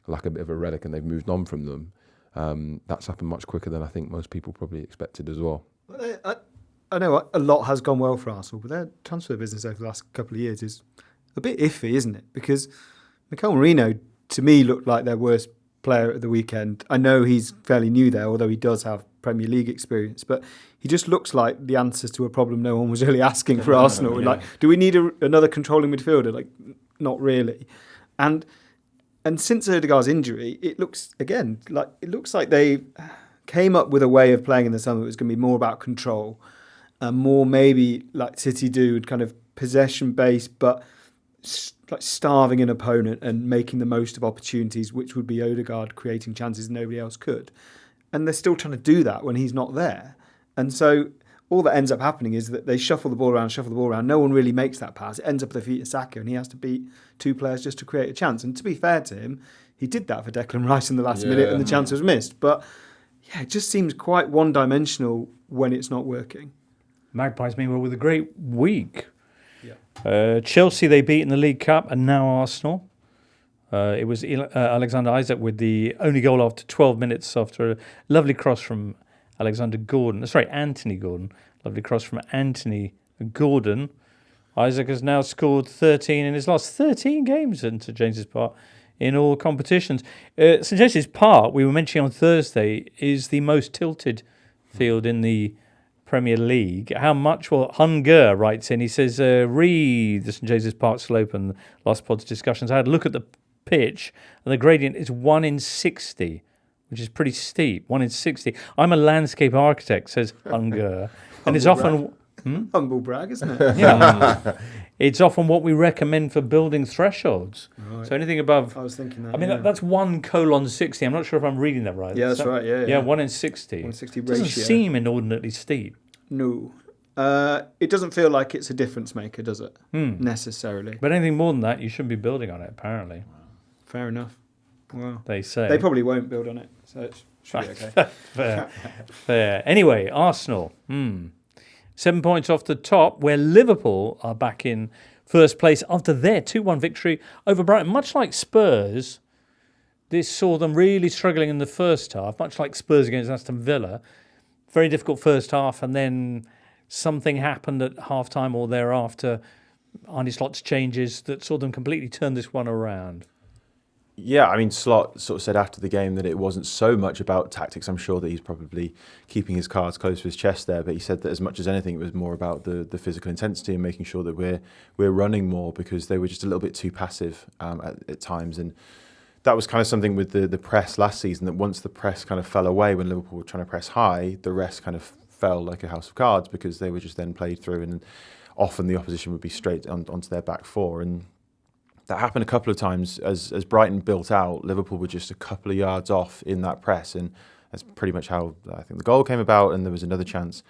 like a bit of a relic, and they've moved on from them. That's happened much quicker than I think most people probably expected as well. I know a lot has gone well for Arsenal, but their transfer business over the last couple of years is a bit iffy, isn't it? Because Mikel Merino, to me, looked like their worst player at the weekend. I know he's fairly new there, although he does have Premier League experience, but he just looks like the answer to a problem no one was really asking for Arsenal. Yeah. Like, do we need another controlling midfielder? Like, not really. And since Ødegaard's injury, it looks like they came up with a way of playing in the summer that was going to be more about control, and more maybe like City do, kind of possession based, but like starving an opponent and making the most of opportunities, which would be Ødegaard creating chances nobody else could. And they're still trying to do that when he's not there. And so all that ends up happening is that they shuffle the ball around. No one really makes that pass. It ends up at the feet of Saka, and he has to beat 2 players just to create a chance. And to be fair to him, he did that for Declan Rice in the last minute, and the chance was missed. But yeah, it just seems quite one-dimensional when it's not working. Magpies, meanwhile, with a great week. Chelsea, they beat in the League Cup, and now Arsenal. It was Alexander Isak with the only goal after 12 minutes after a lovely cross from Anthony Gordon. Lovely cross from Anthony Gordon. Isak has now scored 13 in his last 13 games at St James's Park in all competitions. St James's Park, we were mentioning on Thursday, is the most tilted field in the Premier League. How much? Well, Hunger writes in. He says, read the St James's Park slope and last pod's discussions. I had a look at the pitch, and the gradient is 1 in 60, which is pretty steep. 1 in 60. I'm a landscape architect, says Hunger, and it's often humble brag, isn't it? Yeah, it's often what we recommend for building thresholds. Right. So anything above. I was thinking that. I mean, that's 1:60. I'm not sure if I'm reading that right. Yeah, that's right. Yeah, 1 in 60. 1 in 60 ratio. Doesn't seem inordinately steep. No. It doesn't feel like it's a difference maker, does it? Necessarily. But anything more than that, you shouldn't be building on it, apparently. Fair enough. Well, they say. They probably won't build on it, so it should be okay. Fair. Anyway, Arsenal. 7 points off the top, where Liverpool are back in first place after their 2-1 victory over Brighton. Much like Spurs, this saw them really struggling in the first half, much like Spurs against Aston Villa. Very difficult first half, and then something happened at half-time or thereafter. Arne Slot's changes that saw them completely turn this one around. Yeah, I mean, Slot sort of said after the game that it wasn't so much about tactics. I'm sure that he's probably keeping his cards close to his chest there, but he said that as much as anything, it was more about the physical intensity and making sure that we're running more, because they were just a little bit too passive at times. And that was kind of something with the press last season, that once the press kind of fell away when Liverpool were trying to press high, the rest kind of fell like a house of cards, because they were just then played through, and often the opposition would be straight onto their back four. And that happened a couple of times as Brighton built out. Liverpool were just a couple of yards off in that press, and that's pretty much how I think the goal came about. And there was another chance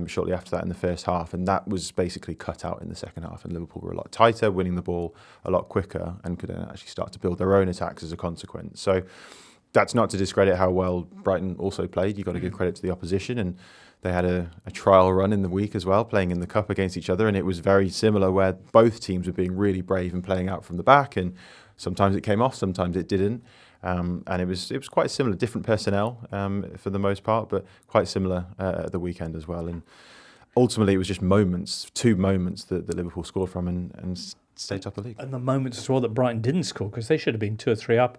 shortly after that in the first half, and that was basically cut out in the second half. And Liverpool were a lot tighter, winning the ball a lot quicker, and could then actually start to build their own attacks as a consequence. So that's not to discredit how well Brighton also played. You've got to give credit to the opposition, and they had a trial run in the week as well, playing in the Cup against each other, and it was very similar, where both teams were being really brave and playing out from the back, and sometimes it came off, sometimes it didn't, and it was quite similar, different personnel for the most part, but quite similar at the weekend as well. And ultimately, it was just two moments that Liverpool scored from and stayed top of the league. And the moments as well that Brighton didn't score, because they should have been 2 or 3 up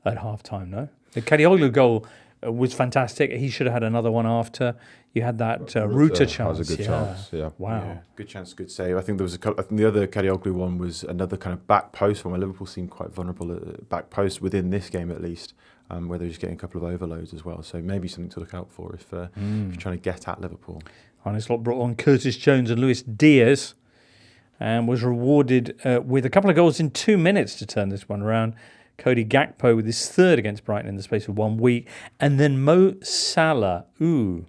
at half-time, no? The Kadioglu goal was fantastic. He should have had another one after. You had that Ruta chance. That was a good chance, yeah. Wow. Yeah, good chance, good save. I think there was I think the other Kadioglu one was another kind of back post one, where Liverpool seemed quite vulnerable at back post within this game at least, where they were just getting a couple of overloads as well. So maybe something to look out for if you're trying to get at Liverpool. Arne Slot brought on Curtis Jones and Luis Diaz, and was rewarded with a couple of goals in 2 minutes to turn this one around. Cody Gakpo with his third against Brighton in the space of 1 week. And then Mo Salah. Ooh,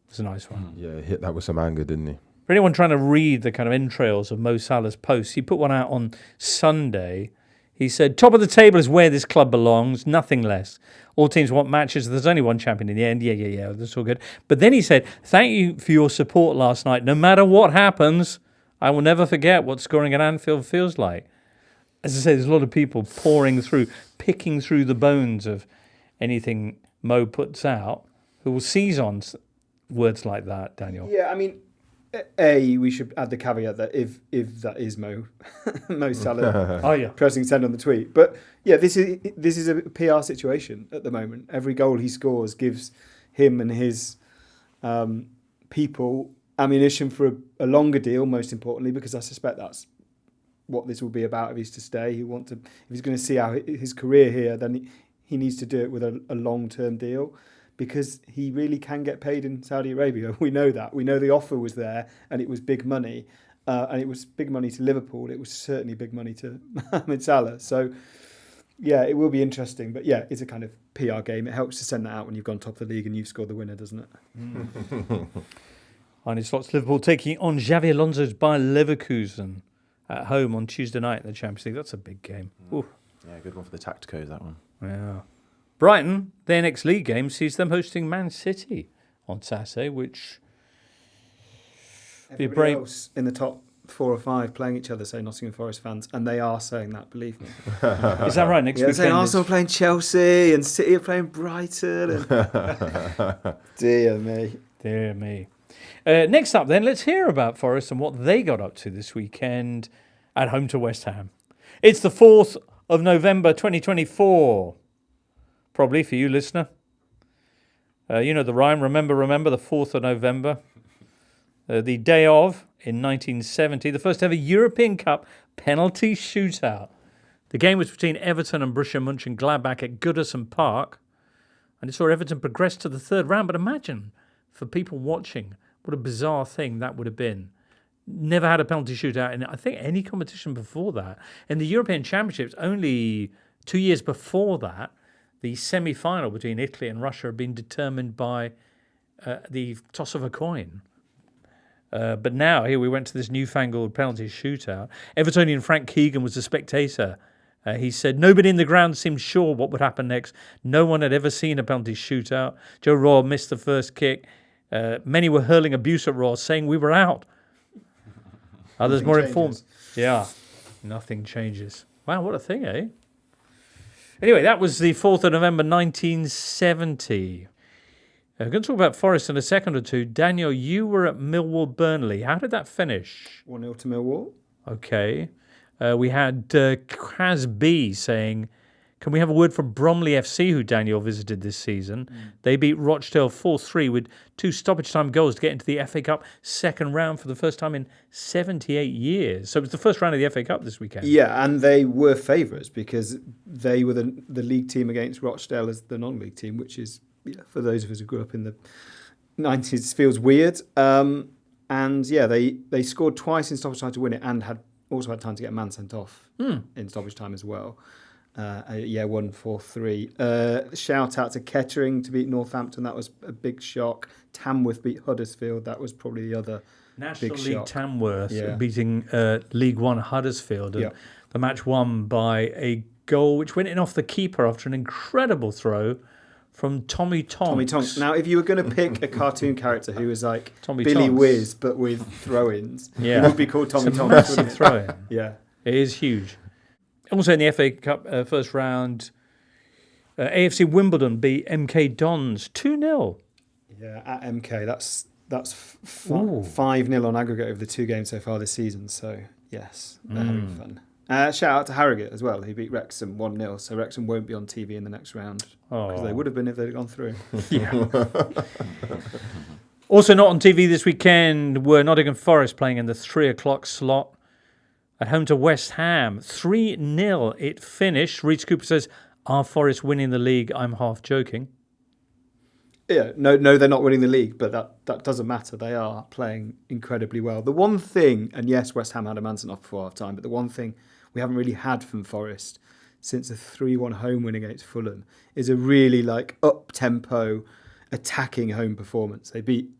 was a nice one. Yeah, hit that with some anger, didn't he? For anyone trying to read the kind of entrails of Mo Salah's posts, he put one out on Sunday. He said, top of the table is where this club belongs, nothing less. All teams want matches. There's only one champion in the end. Yeah. That's all good. But then he said, thank you for your support last night. No matter what happens, I will never forget what scoring at Anfield feels like. As I say, there's a lot of people pouring through, picking through the bones of anything Mo puts out, who will seize on words like that, Daniel. Yeah, I mean, we should add the caveat that if that is Mo Salah pressing send on the tweet. But yeah, this is a PR situation at the moment. Every goal he scores gives him and his people ammunition for a longer deal, most importantly, because I suspect that's what this will be about if he's to stay. If he's going to see out his career here, then he needs to do it with a long-term deal, because he really can get paid in Saudi Arabia. We know that. We know the offer was there and it was big money. And it was big money to Liverpool. It was certainly big money to Mohamed Salah. So, yeah, it will be interesting. But, yeah, it's a kind of PR game. It helps to send that out when you've gone top of the league and you've scored the winner, doesn't it? On his slots, Liverpool taking on Xavi Alonso's Bayer Leverkusen at home on Tuesday night in the Champions League. That's a big game. Ooh. Yeah, good one for the Tacticos, that one. Yeah. Brighton, their next league game sees them hosting Man City on Saturday, which be a Everybody brave. else in the top 4 or 5 playing each other, say Nottingham Forest fans, and they are saying that, believe me. Is that right? Next Yeah, weekend saying is- Arsenal are playing Chelsea and City are playing Brighton. And dear me. Dear me. Next up, then, let's hear about Forest and what they got up to this weekend at home to West Ham. It's the 4th of November, 2024. Probably for you, listener. You know the rhyme, remember, the 4th of November. The day of, in 1970, the first ever European Cup penalty shootout. The game was between Everton and Borussia Mönchengladbach at Goodison Park. And it saw Everton progress to the third round. But imagine, for people watching, what a bizarre thing that would have been. Never had a penalty shootout in, I think, any competition before that. In the European Championships, only 2 years before that, the semi-final between Italy and Russia had been determined by the toss of a coin. But now, here we went to this newfangled penalty shootout. Evertonian Frank Keegan was the spectator. He said, nobody in the ground seemed sure what would happen next. No one had ever seen a penalty shootout. Joe Royle missed the first kick. Many were hurling abuse at Royle, saying we were out. Others more informed. Yeah, nothing changes. Wow, what a thing, eh? Anyway, that was the 4th of November, 1970. We're going to talk about Forest in a second or two. Daniel, you were at Millwall Burnley. How did that finish? 1-0 to Millwall. Okay. We had Kaz B saying, can we have a word from Bromley FC, who Daniel visited this season? They beat Rochdale 4-3 with 2 stoppage time goals to get into the FA Cup second round for the first time in 78 years. So it was the first round of the FA Cup this weekend. Yeah, and they were favourites because they were the league team against Rochdale as the non-league team, which is, for those of us who grew up in the 90s, feels weird. And yeah, they scored twice in stoppage time to win it and also had time to get a man sent off in stoppage time as well. 1-4-3. Shout out to Kettering to beat Northampton. That was a big shock. Tamworth beat Huddersfield. That was probably the other National big League shock. Tamworth beating League One Huddersfield. And Yeah. the match won by a goal which went in off the keeper after an incredible throw from Tommy Tonks. Tommy Tonks. Now, if you were going to pick a cartoon character who was like Tommy Billy Tonks. Whiz but with throw-ins, Yeah. it would be called Tommy It's a Tonks. massive wouldn't it? throw-in. Yeah. It is huge. Also in the FA Cup first round, AFC Wimbledon beat MK Dons 2-0. Yeah, at MK. That's Ooh. 5-0 on aggregate over the 2 games so far this season. So, yes, they're having fun. Shout out to Harrogate as well. He beat Wrexham 1-0. So Wrexham won't be on TV in the next round. Because they would have been if they'd gone through. Also not on TV this weekend were Nottingham Forest playing in the 3 o'clock slot at home to West Ham. 3-0 it finished. Reece Cooper says, are Forest winning the league? I'm half joking. Yeah, no, they're not winning the league, but that doesn't matter. They are playing incredibly well. The one thing, and yes, West Ham had a man sent off before half time, but the one thing we haven't really had from Forest since a 3-1 home win against Fulham is a really up-tempo, attacking home performance. They beat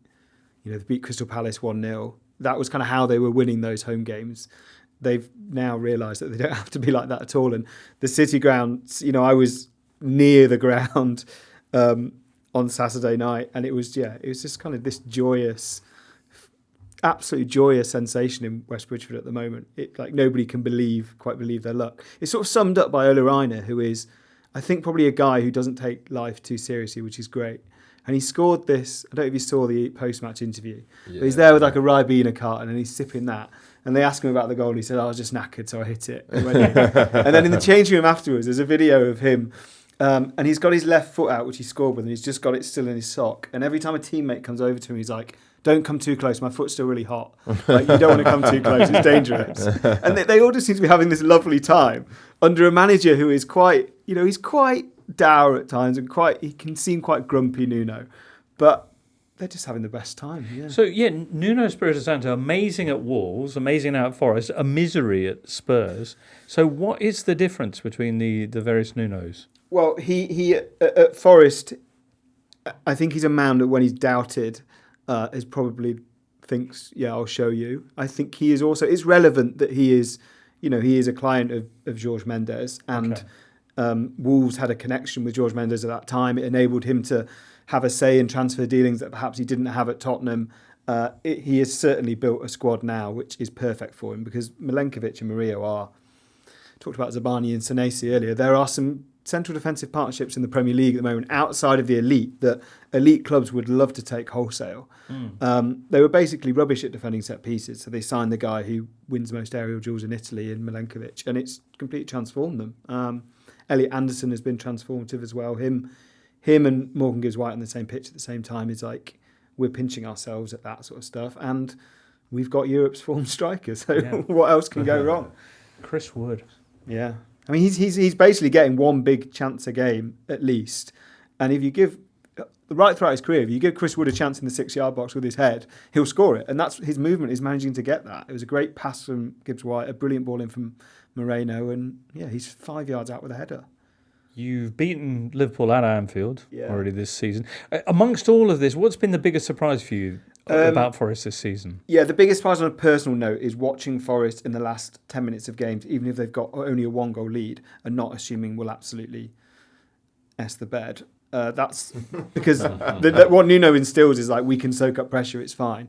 Crystal Palace 1-0. That was kind of how they were winning those home games. they've now realised that they don't have to be like that at all. And the City ground, I was near the ground on Saturday night, and it was just kind of this joyous, absolutely joyous sensation in West Bridgford at the moment. It like nobody can quite believe their luck. It's sort of summed up by Ola Reiner, who is, I think, probably a guy who doesn't take life too seriously, which is great. And he scored this. I don't know if you saw the post-match interview. But he's there with like a Ribena carton and he's sipping that. And they asked him about the goal and he said, I was just knackered, so I hit it. And then in the changing room afterwards, there's a video of him and he's got his left foot out, which he scored with, and he's just got it still in his sock. And every time a teammate comes over to him, he's like, don't come too close, my foot's still really hot. Like, you don't want to come too close, it's dangerous. And they all just seem to be having this lovely time under a manager who is quite, he's quite dour at times and he can seem quite grumpy, Nuno. But they're just having the best time, yeah. So, Nuno Espirito Santo, amazing at Wolves, amazing now at Forest, a misery at Spurs. So what is the difference between the various Nunos? Well, he at Forest, I think he's a man that when he's doubted, is probably thinks, I'll show you. I think he is also, it's relevant that he is, he is a client of Jorge Mendes, and Wolves had a connection with Jorge Mendes at that time. It enabled him to have a say in transfer dealings that perhaps he didn't have at Tottenham. He has certainly built a squad now which is perfect for him, because Milenkovic and Murillo are, talked about Zabani and Senesi earlier, there are some central defensive partnerships in the Premier League at the moment outside of the elite that elite clubs would love to take wholesale. They were basically rubbish at defending set pieces, so they signed the guy who wins most aerial duels in Italy in Milenkovic, and it's completely transformed them. Elliot Anderson has been transformative as well. Him and Morgan Gibbs-White on the same pitch at the same time is like, we're pinching ourselves at that sort of stuff, and we've got Europe's form striker, so what else can go wrong? Chris Wood. Yeah. I mean, he's basically getting one big chance a game at least. And if you give, right throughout his career, if you give Chris Wood a chance in the 6-yard box with his head, he'll score it. And that's his movement is managing to get that. It was a great pass from Gibbs-White, a brilliant ball in from Moreno, and he's 5 yards out with a header. You've beaten Liverpool at Anfield already this season. Amongst all of this, what's been the biggest surprise for you about Forest this season? Yeah, the biggest surprise on a personal note is watching Forest in the last 10 minutes of games, even if they've got only a 1-goal lead, and not assuming we'll absolutely S the bed. That's because what Nuno instills is like, we can soak up pressure, it's fine.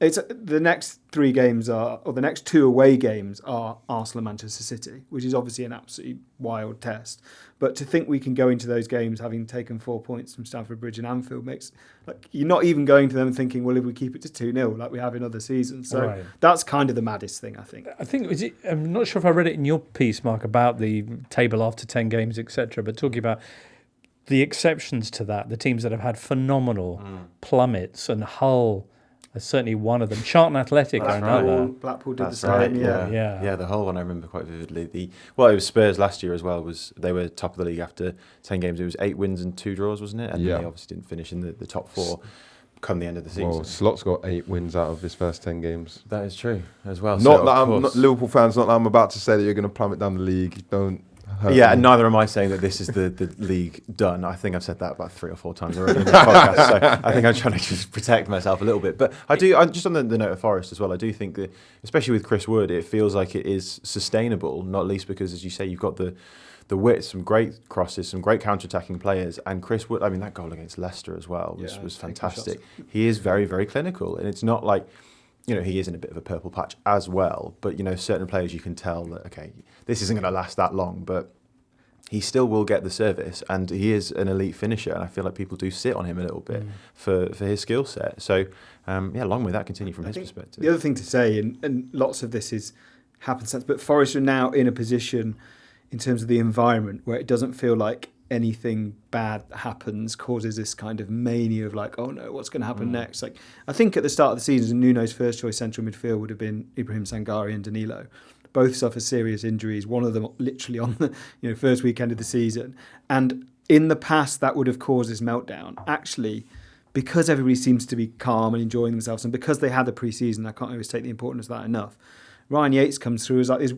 It's the next 3 games the next 2 away games are Arsenal and Manchester City, which is obviously an absolutely wild test. But to think we can go into those games having taken 4 points from Stamford Bridge and Anfield makes, like, you're not even going to them thinking, well, if we keep it to 2-0 like we have in other seasons. So that's kind of the maddest thing, I think. I'm not sure if I read it in your piece, Mark, about the table after 10 games, etc., but talking about the exceptions to that, the teams that have had phenomenal plummets, and Hull is certainly one of them. Charlton Athletic are another. Blackpool did the same. Right, yeah. The whole one I remember quite vividly. It was Spurs last year as well. They were top of the league after 10 games. It was 8 wins and 2 draws, wasn't it? And they obviously didn't finish in the top 4 come the end of the season. Well, Slot's got 8 wins out of his first 10 games. That is true as well. Not Liverpool fans. Not that I'm about to say that you're going to plummet down the league. Don't. And neither am I saying that this is the league done. I think I've said that about 3 or 4 times already in this podcast, so I think I'm trying to just protect myself a little bit. But I just on the note of Forest as well, I do think that, especially with Chris Wood, it feels like it is sustainable, not least because, as you say, you've got the width, some great crosses, some great counter-attacking players, and Chris Wood, I mean, that goal against Leicester as well was fantastic. He is very, very clinical, and it's not like, he is in a bit of a purple patch as well, but, certain players you can tell that, okay, this isn't going to last that long, but he still will get the service, and he is an elite finisher, and I feel like people do sit on him a little bit for his skill set. So, long may that continue from his perspective. The other thing to say, and lots of this is happenstance, but Forest are now in a position in terms of the environment where it doesn't feel like anything bad that happens causes this kind of mania of like, oh no, what's going to happen next? Like, I think at the start of the season, Nuno's first choice central midfield would have been Ibrahim Sangare and Danilo. Both suffer serious injuries. One of them literally on the first weekend of the season. And in the past, that would have caused this meltdown. Actually, because everybody seems to be calm and enjoying themselves, and because they had the pre-season, I can't overstate the importance of that enough. Ryan Yates comes through as like this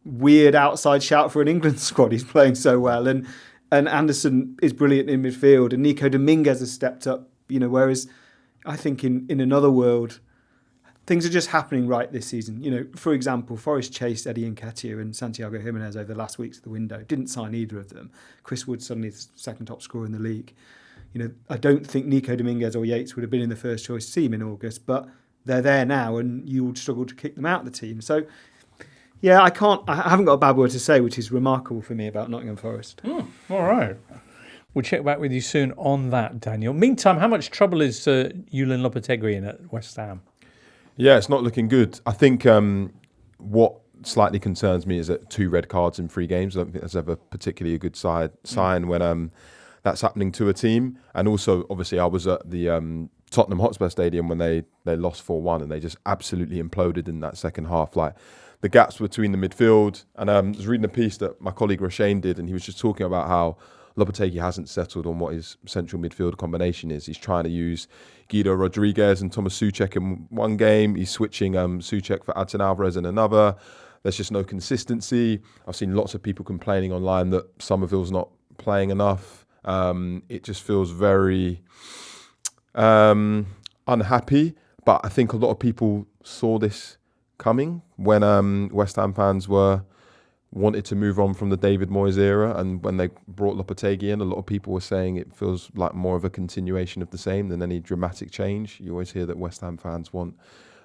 weird outside shout for an England squad. He's playing so well, and Anderson is brilliant in midfield, and Nico Dominguez has stepped up. Whereas I think in another world, things are just happening right this season. You know, for example, Forest chased Eddie Nketiah and Santiago Jimenez over the last weeks of the window. Didn't sign either of them. Chris Wood suddenly is the second top scorer in the league. You know, I don't think Nico Dominguez or Yates would have been in the first choice team in August, but they're there now, and you would struggle to kick them out of the team. So, yeah, I haven't got a bad word to say, which is remarkable for me about Nottingham Forest. All right. We'll check back with you soon on that, Daniel. Meantime, how much trouble is Julen Lopetegui in at West Ham? Yeah, it's not looking good. I think what slightly concerns me is that 2 red cards in 3 games. I don't think that's ever particularly a good sign when that's happening to a team. And also, obviously, I was at the Tottenham Hotspur Stadium when they lost 4-1 and they just absolutely imploded in that second half. Like, the gaps between the midfield. And I was reading a piece that my colleague Rashane did, and he was just talking about how Lopetegui hasn't settled on what his central midfield combination is. He's trying to use Guido Rodriguez and Thomas Souček in one game. He's switching Souček for Adson Alvarez in another. There's just no consistency. I've seen lots of people complaining online that Somerville's not playing enough. It just feels very unhappy. But I think a lot of people saw this coming when West Ham fans wanted to move on from the David Moyes era, and when they brought Lopetegui in, a lot of people were saying it feels like more of a continuation of the same than any dramatic change. You always hear that West Ham fans want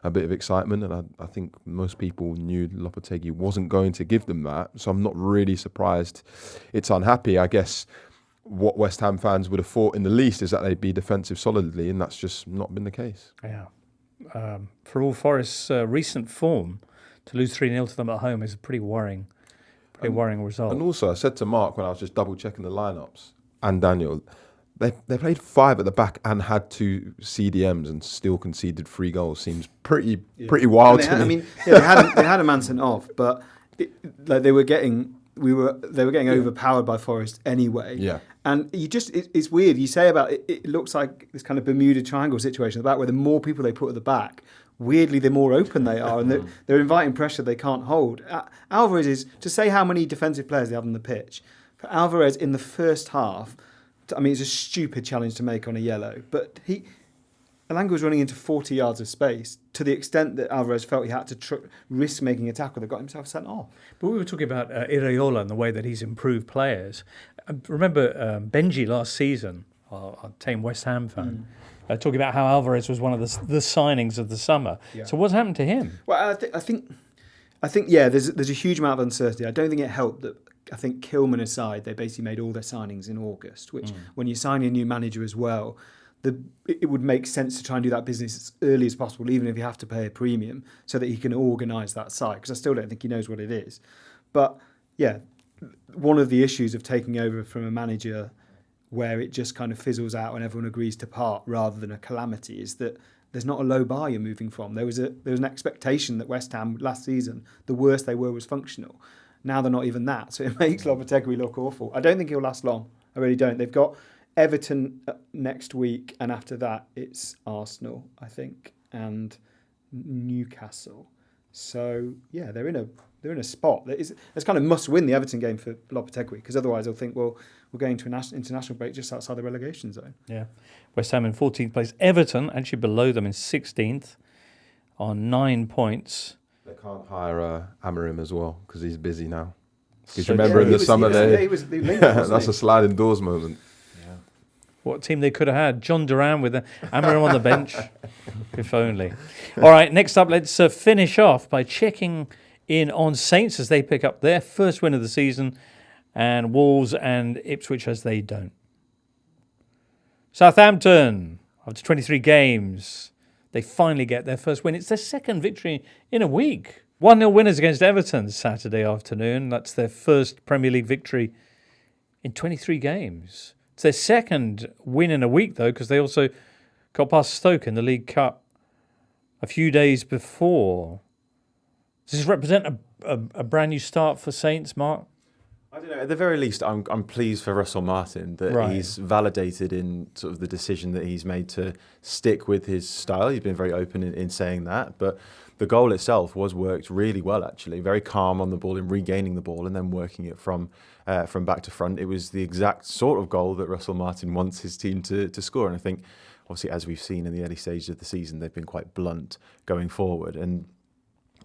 a bit of excitement, and I think most people knew Lopetegui wasn't going to give them that, so I'm not really surprised it's unhappy. I guess what West Ham fans would have thought in the least is that they'd be defensive solidly, and that's just not been the case. Yeah. For all Forest's recent form, to lose 3-0 to them at home is a pretty worrying result. And also, I said to Mark when I was just double checking the lineups, and Daniel, they played 5 at the back and had 2 CDMs and still conceded 3 goals. Seems pretty wild to me. I mean, they had a man sent off, but they were getting overpowered by Forest anyway. Yeah. And it's weird. You say about it looks like this kind of Bermuda Triangle situation at the back, where the more people they put at the back, weirdly, the more open they are, and they're inviting pressure they can't hold. Alvarez is, to say how many defensive players they have on the pitch, for Alvarez in the first half, I mean, it's a stupid challenge to make on a yellow, but Elanga was running into 40 yards of space to the extent that Alvarez felt he had to risk making a tackle that got himself sent off. But we were talking about Iraola and the way that he's improved players. I remember Benji last season, our tame West Ham fan, talking about how Alvarez was one of the signings of the summer. Yeah. So what's happened to him? Well, I think yeah, there's a huge amount of uncertainty. I don't think it helped that, I think Kilman aside, they basically made all their signings in August, which when you sign a new manager as well, it would make sense to try and do that business as early as possible, even if you have to pay a premium, so that he can organise that side, because I still don't think he knows what it is. But yeah, one of the issues of taking over from a manager where it just kind of fizzles out and everyone agrees to part rather than a calamity is that there's not a low bar you're moving from. There was an expectation that West Ham last season, the worst they were was functional. Now they're not even that, so it makes Lopetegui look awful. I don't think he'll last long. I really don't. They've got Everton next week, and after that it's Arsenal, I think, and Newcastle. So yeah, they're in a spot that is, it's kind of must win the Everton game for Lopetegui, because otherwise they'll think, well, we're going to an international break just outside the relegation zone. Yeah, West Ham in 14th place. Everton actually below them in 16th on 9 points. They can't hire Amarim as well because he's busy now. Because remember in the summer that's a sliding doors moment. Yeah. What team they could have had? John Duran with Amarim on the bench. If only. All right, next up, let's finish off by checking in on Saints as they pick up their first win of the season, and Wolves and Ipswich as they don't. Southampton, after 23 games, they finally get their first win. It's their second victory in a week. 1-0 winners against Everton Saturday afternoon. That's their first Premier League victory in 23 games. It's their second win in a week, though, because they also got past Stoke in the League Cup a few days before. Does this represent a brand new start for Saints, Mark? I don't know. At the very least, I'm pleased for Russell Martin that he's validated in sort of the decision that he's made to stick with his style. He's been very open in saying that. But the goal itself was worked really well, actually. Very calm on the ball in regaining the ball and then working it from back to front. It was the exact sort of goal that Russell Martin wants his team to score. And I think obviously, as we've seen in the early stages of the season, they've been quite blunt going forward. And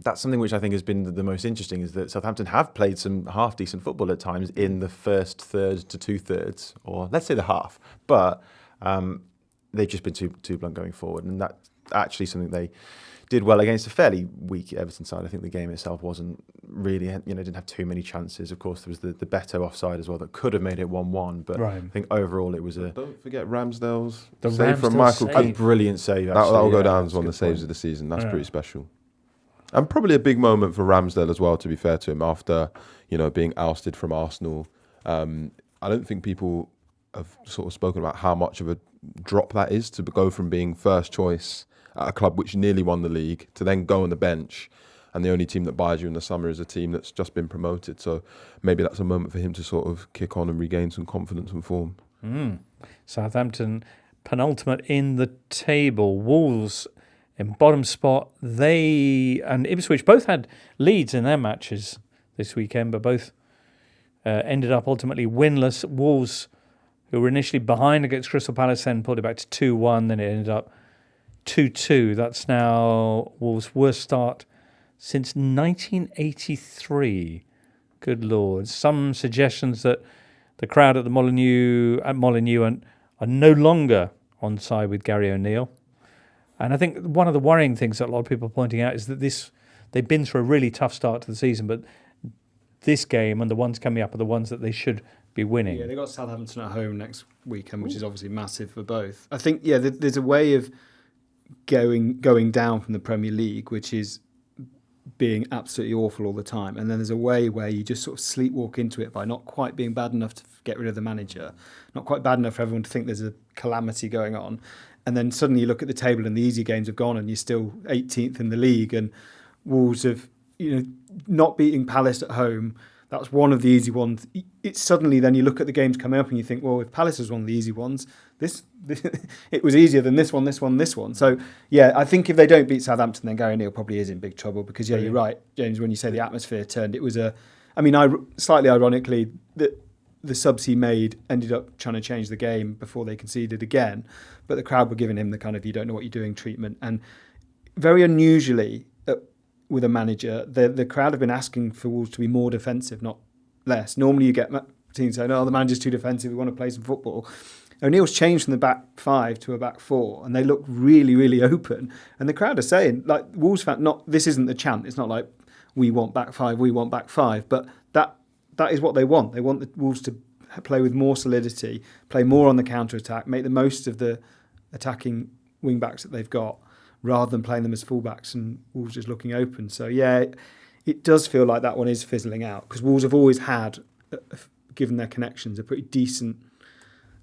that's something which I think has been the most interesting, is that Southampton have played some half-decent football at times in the first third to two-thirds, or let's say the half. But they've just been too blunt going forward. And that's actually something they did well against a fairly weak Everton side. I think the game itself wasn't really, didn't have too many chances. Of course, there was the Beto offside as well that could have made it 1-1. But I think overall it was Don't forget Ramsdale's The save from Ramsdale Michael save. a Keane. brilliant save. That will go down as one of the saves of the season. That's pretty special. And probably a big moment for Ramsdale as well, to be fair to him, after, being ousted from Arsenal. I don't think people have sort of spoken about how much of a drop that is to go from being first choice at a club which nearly won the league to then go on the bench, and the only team that buys you in the summer is a team that's just been promoted. So maybe that's a moment for him to sort of kick on and regain some confidence and form. Southampton penultimate in the table. Wolves in bottom spot. They and Ipswich both had leads in their matches this weekend, but both ended up ultimately winless. Wolves, who were initially behind against Crystal Palace, then pulled it back to 2-1. Then it ended up 2-2. That's now Wolves' worst start since 1983. Good Lord. Some suggestions that the crowd at the Molineux are no longer on side with Gary O'Neill. And I think one of the worrying things that a lot of people are pointing out is that they've been through a really tough start to the season, but this game and the ones coming up are the ones that they should be winning. Yeah, they got Southampton at home next weekend, which is obviously massive for both. I think, there's a way of going down from the Premier League, which is being absolutely awful all the time, and then there's a way where you just sort of sleepwalk into it by not quite being bad enough to get rid of the manager, not quite bad enough for everyone to think there's a calamity going on, and then suddenly you look at the table and the easy games have gone and you're still 18th in the league, and Wolves have not beating Palace at home. That's one of the easy ones. It's suddenly then you look at the games coming up and you think, well, if Palace was one of the easy ones, this it was easier than this one. So, I think if they don't beat Southampton, then Gary O'Neill probably is in big trouble because, you're right, James, when you say the atmosphere turned, it was slightly ironically, the subs he made ended up trying to change the game before they conceded again, but the crowd were giving him the kind of you don't know what you're doing treatment. And very unusually, with a manager, the crowd have been asking for Wolves to be more defensive, not less. Normally you get teams saying, the manager's too defensive, we want to play some football. O'Neill's changed from the back five to a back four, and they look really, really open. And the crowd are saying, like, Wolves fan, this isn't the chant. It's not like, we want back five, but that is what they want. They want the Wolves to play with more solidity, play more on the counter-attack, make the most of the attacking wing-backs that they've got, rather than playing them as full-backs and Wolves just looking open. So, it does feel like that one is fizzling out, because Wolves have always had, given their connections, a pretty decent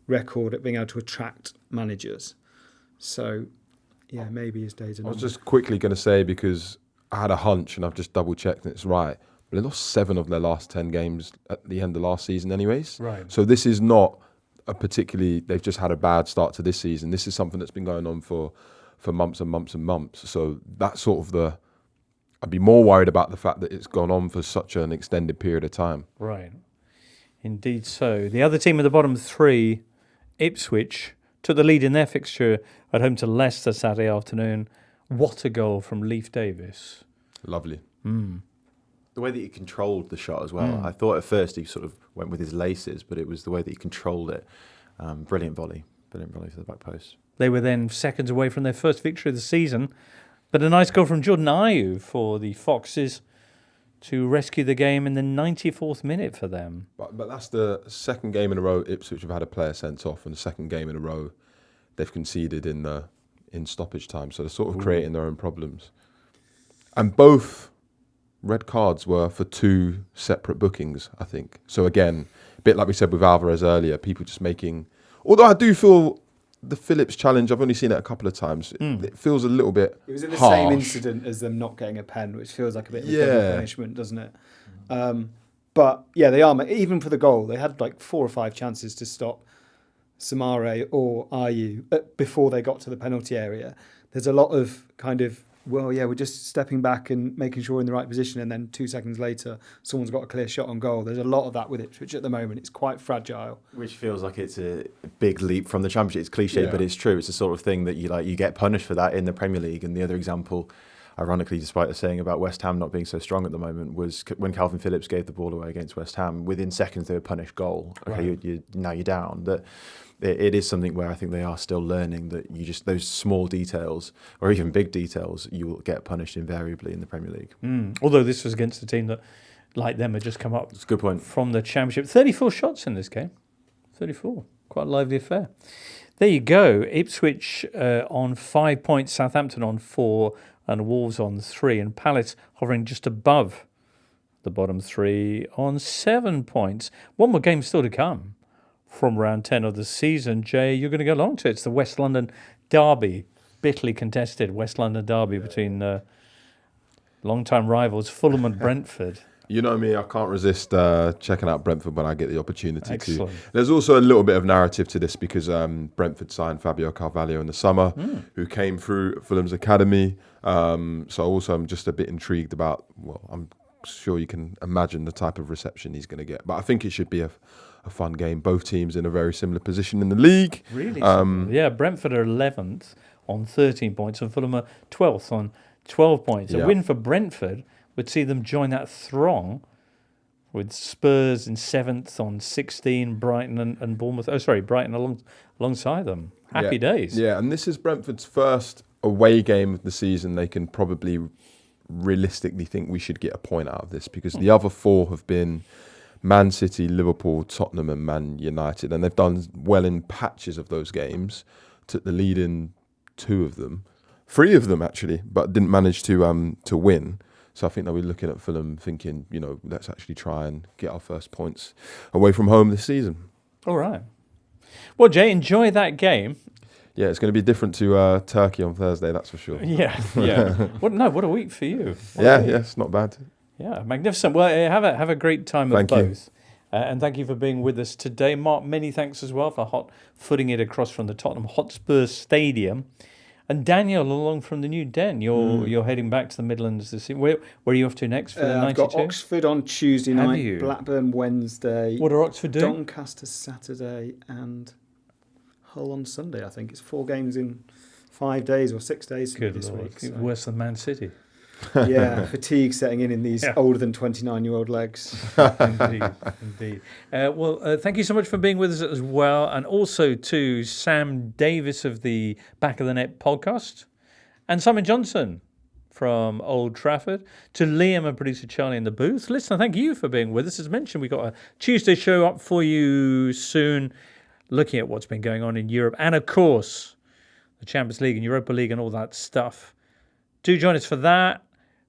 record at being able to attract managers. So, maybe his days are I was numbered. just quickly going to say, because I had a hunch and I've just double-checked and it's right, but they lost 7 of their last 10 games at the end of last season anyways. Right. So this is not they've just had a bad start to this season. This is something that's been going on for months and months and months. So that's sort of I'd be more worried about the fact that it's gone on for such an extended period of time. Right. Indeed so. The other team at the bottom three, Ipswich, took the lead in their fixture at home to Leicester Saturday afternoon. What a goal from Leif Davis. Lovely. The way that he controlled the shot as well. I thought at first he sort of went with his laces, but it was the way that he controlled it. Brilliant volley for the back post. They were then seconds away from their first victory of the season, but a nice goal from Jordan Ayew for the Foxes to rescue the game in the 94th minute for them. But that's the second game in a row Ipswich have had a player sent off, and the second game in a row they've conceded in stoppage time. So they're sort of creating their own problems. And both red cards were for 2 separate bookings, I think. So again, a bit like we said with Alvarez earlier, people just making... Although I do feel the Phillips challenge, I've only seen it a couple of times. It feels a little bit It was in the harsh. same incident as them not getting a pen, which feels like a bit of a double punishment, doesn't it? But they are, even for the goal, they had like 4 or 5 chances to stop Samare or Ayew before they got to the penalty area. There's a lot of kind of well, yeah, we're just stepping back and making sure we're in the right position, and then 2 seconds later, someone's got a clear shot on goal. There's a lot of that with Ipswich at the moment. It's quite fragile. Which feels like it's a big leap from the Championship. It's cliche, but it's true. It's the sort of thing that you get punished for that in the Premier League. And the other example, ironically, despite the saying about West Ham not being so strong at the moment, was when Calvin Phillips gave the ball away against West Ham. Within seconds, they were punished goal. Okay, right. Now you're down. That it is something where I think they are still learning that you just those small details or even big details you will get punished invariably in the Premier League. Although this was against a team that, like them, had just come up. That's a good point. From the Championship. 34 shots in this game. 34. Quite a lively affair. There you go. Ipswich on 5 points, Southampton on 4, and Wolves on 3, and Palace hovering just above the bottom 3 on 7 points. One more game still to come from round 10 of the season. Jay, you're going to go along to it. It's the West London derby, bitterly contested West London derby between long-time rivals Fulham and Brentford. You know me, I can't resist checking out Brentford when I get the opportunity Excellent. to. There's also a little bit of narrative to this because Brentford signed Fabio Carvalho in the summer, who came through Fulham's academy. So I'm just a bit intrigued about, I'm sure you can imagine the type of reception he's going to get. But I think it should be a fun game. Both teams in a very similar position in the league. Really? Yeah, Brentford are 11th on 13 points and Fulham are 12th on 12 points. A win for Brentford would see them join that throng with Spurs in 7th on 16, Brighton and Bournemouth. Brighton alongside them. Happy days. Yeah, and this is Brentford's first away game of the season. They can probably realistically think we should get a point out of this because the other 4 have been Man City, Liverpool, Tottenham and Man United, and they've done well in patches of those games. Took the lead in 2 of them, 3 of them actually, but didn't manage to win. So I think they'll be looking at Fulham thinking, let's actually try and get our first points away from home this season. All right. Well, Jay, enjoy that game. Yeah, it's going to be different to Turkey on Thursday, that's for sure. Yeah. What a week for you. It's not bad. Yeah, magnificent. Well, have a great time at both. And thank you for being with us today. Mark, many thanks as well for footing it across from the Tottenham Hotspur Stadium. And Daniel, along from the new Den, you're heading back to the Midlands this evening. Where are you off to next for the 92? I've got Oxford on Tuesday night, Blackburn Wednesday. What are Oxford doing? Doncaster Saturday and Hull on Sunday, I think. It's 4 games in 5 days or 6 days this week. So. Worse than Man City. Yeah, fatigue setting in these older than 29-year-old legs. Indeed. Thank you so much for being with us as well. And also to Sam Davis of the Back of the Net podcast and Simon Johnson from Old Trafford, to Liam and producer Charlie in the booth. Listener, thank you for being with us. As mentioned, we've got a Tuesday show up for you soon, looking at what's been going on in Europe and, of course, the Champions League and Europa League and all that stuff. Do join us for that.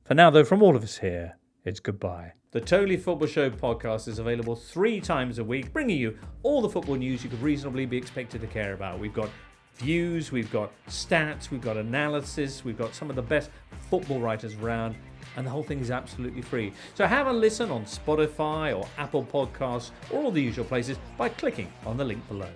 For now, though, from all of us here, it's goodbye. The Totally Football Show podcast is available 3 times a week, bringing you all the football news you could reasonably be expected to care about. We've got views, we've got stats, we've got analysis, we've got some of the best football writers around, and the whole thing is absolutely free. So have a listen on Spotify or Apple Podcasts or all the usual places by clicking on the link below.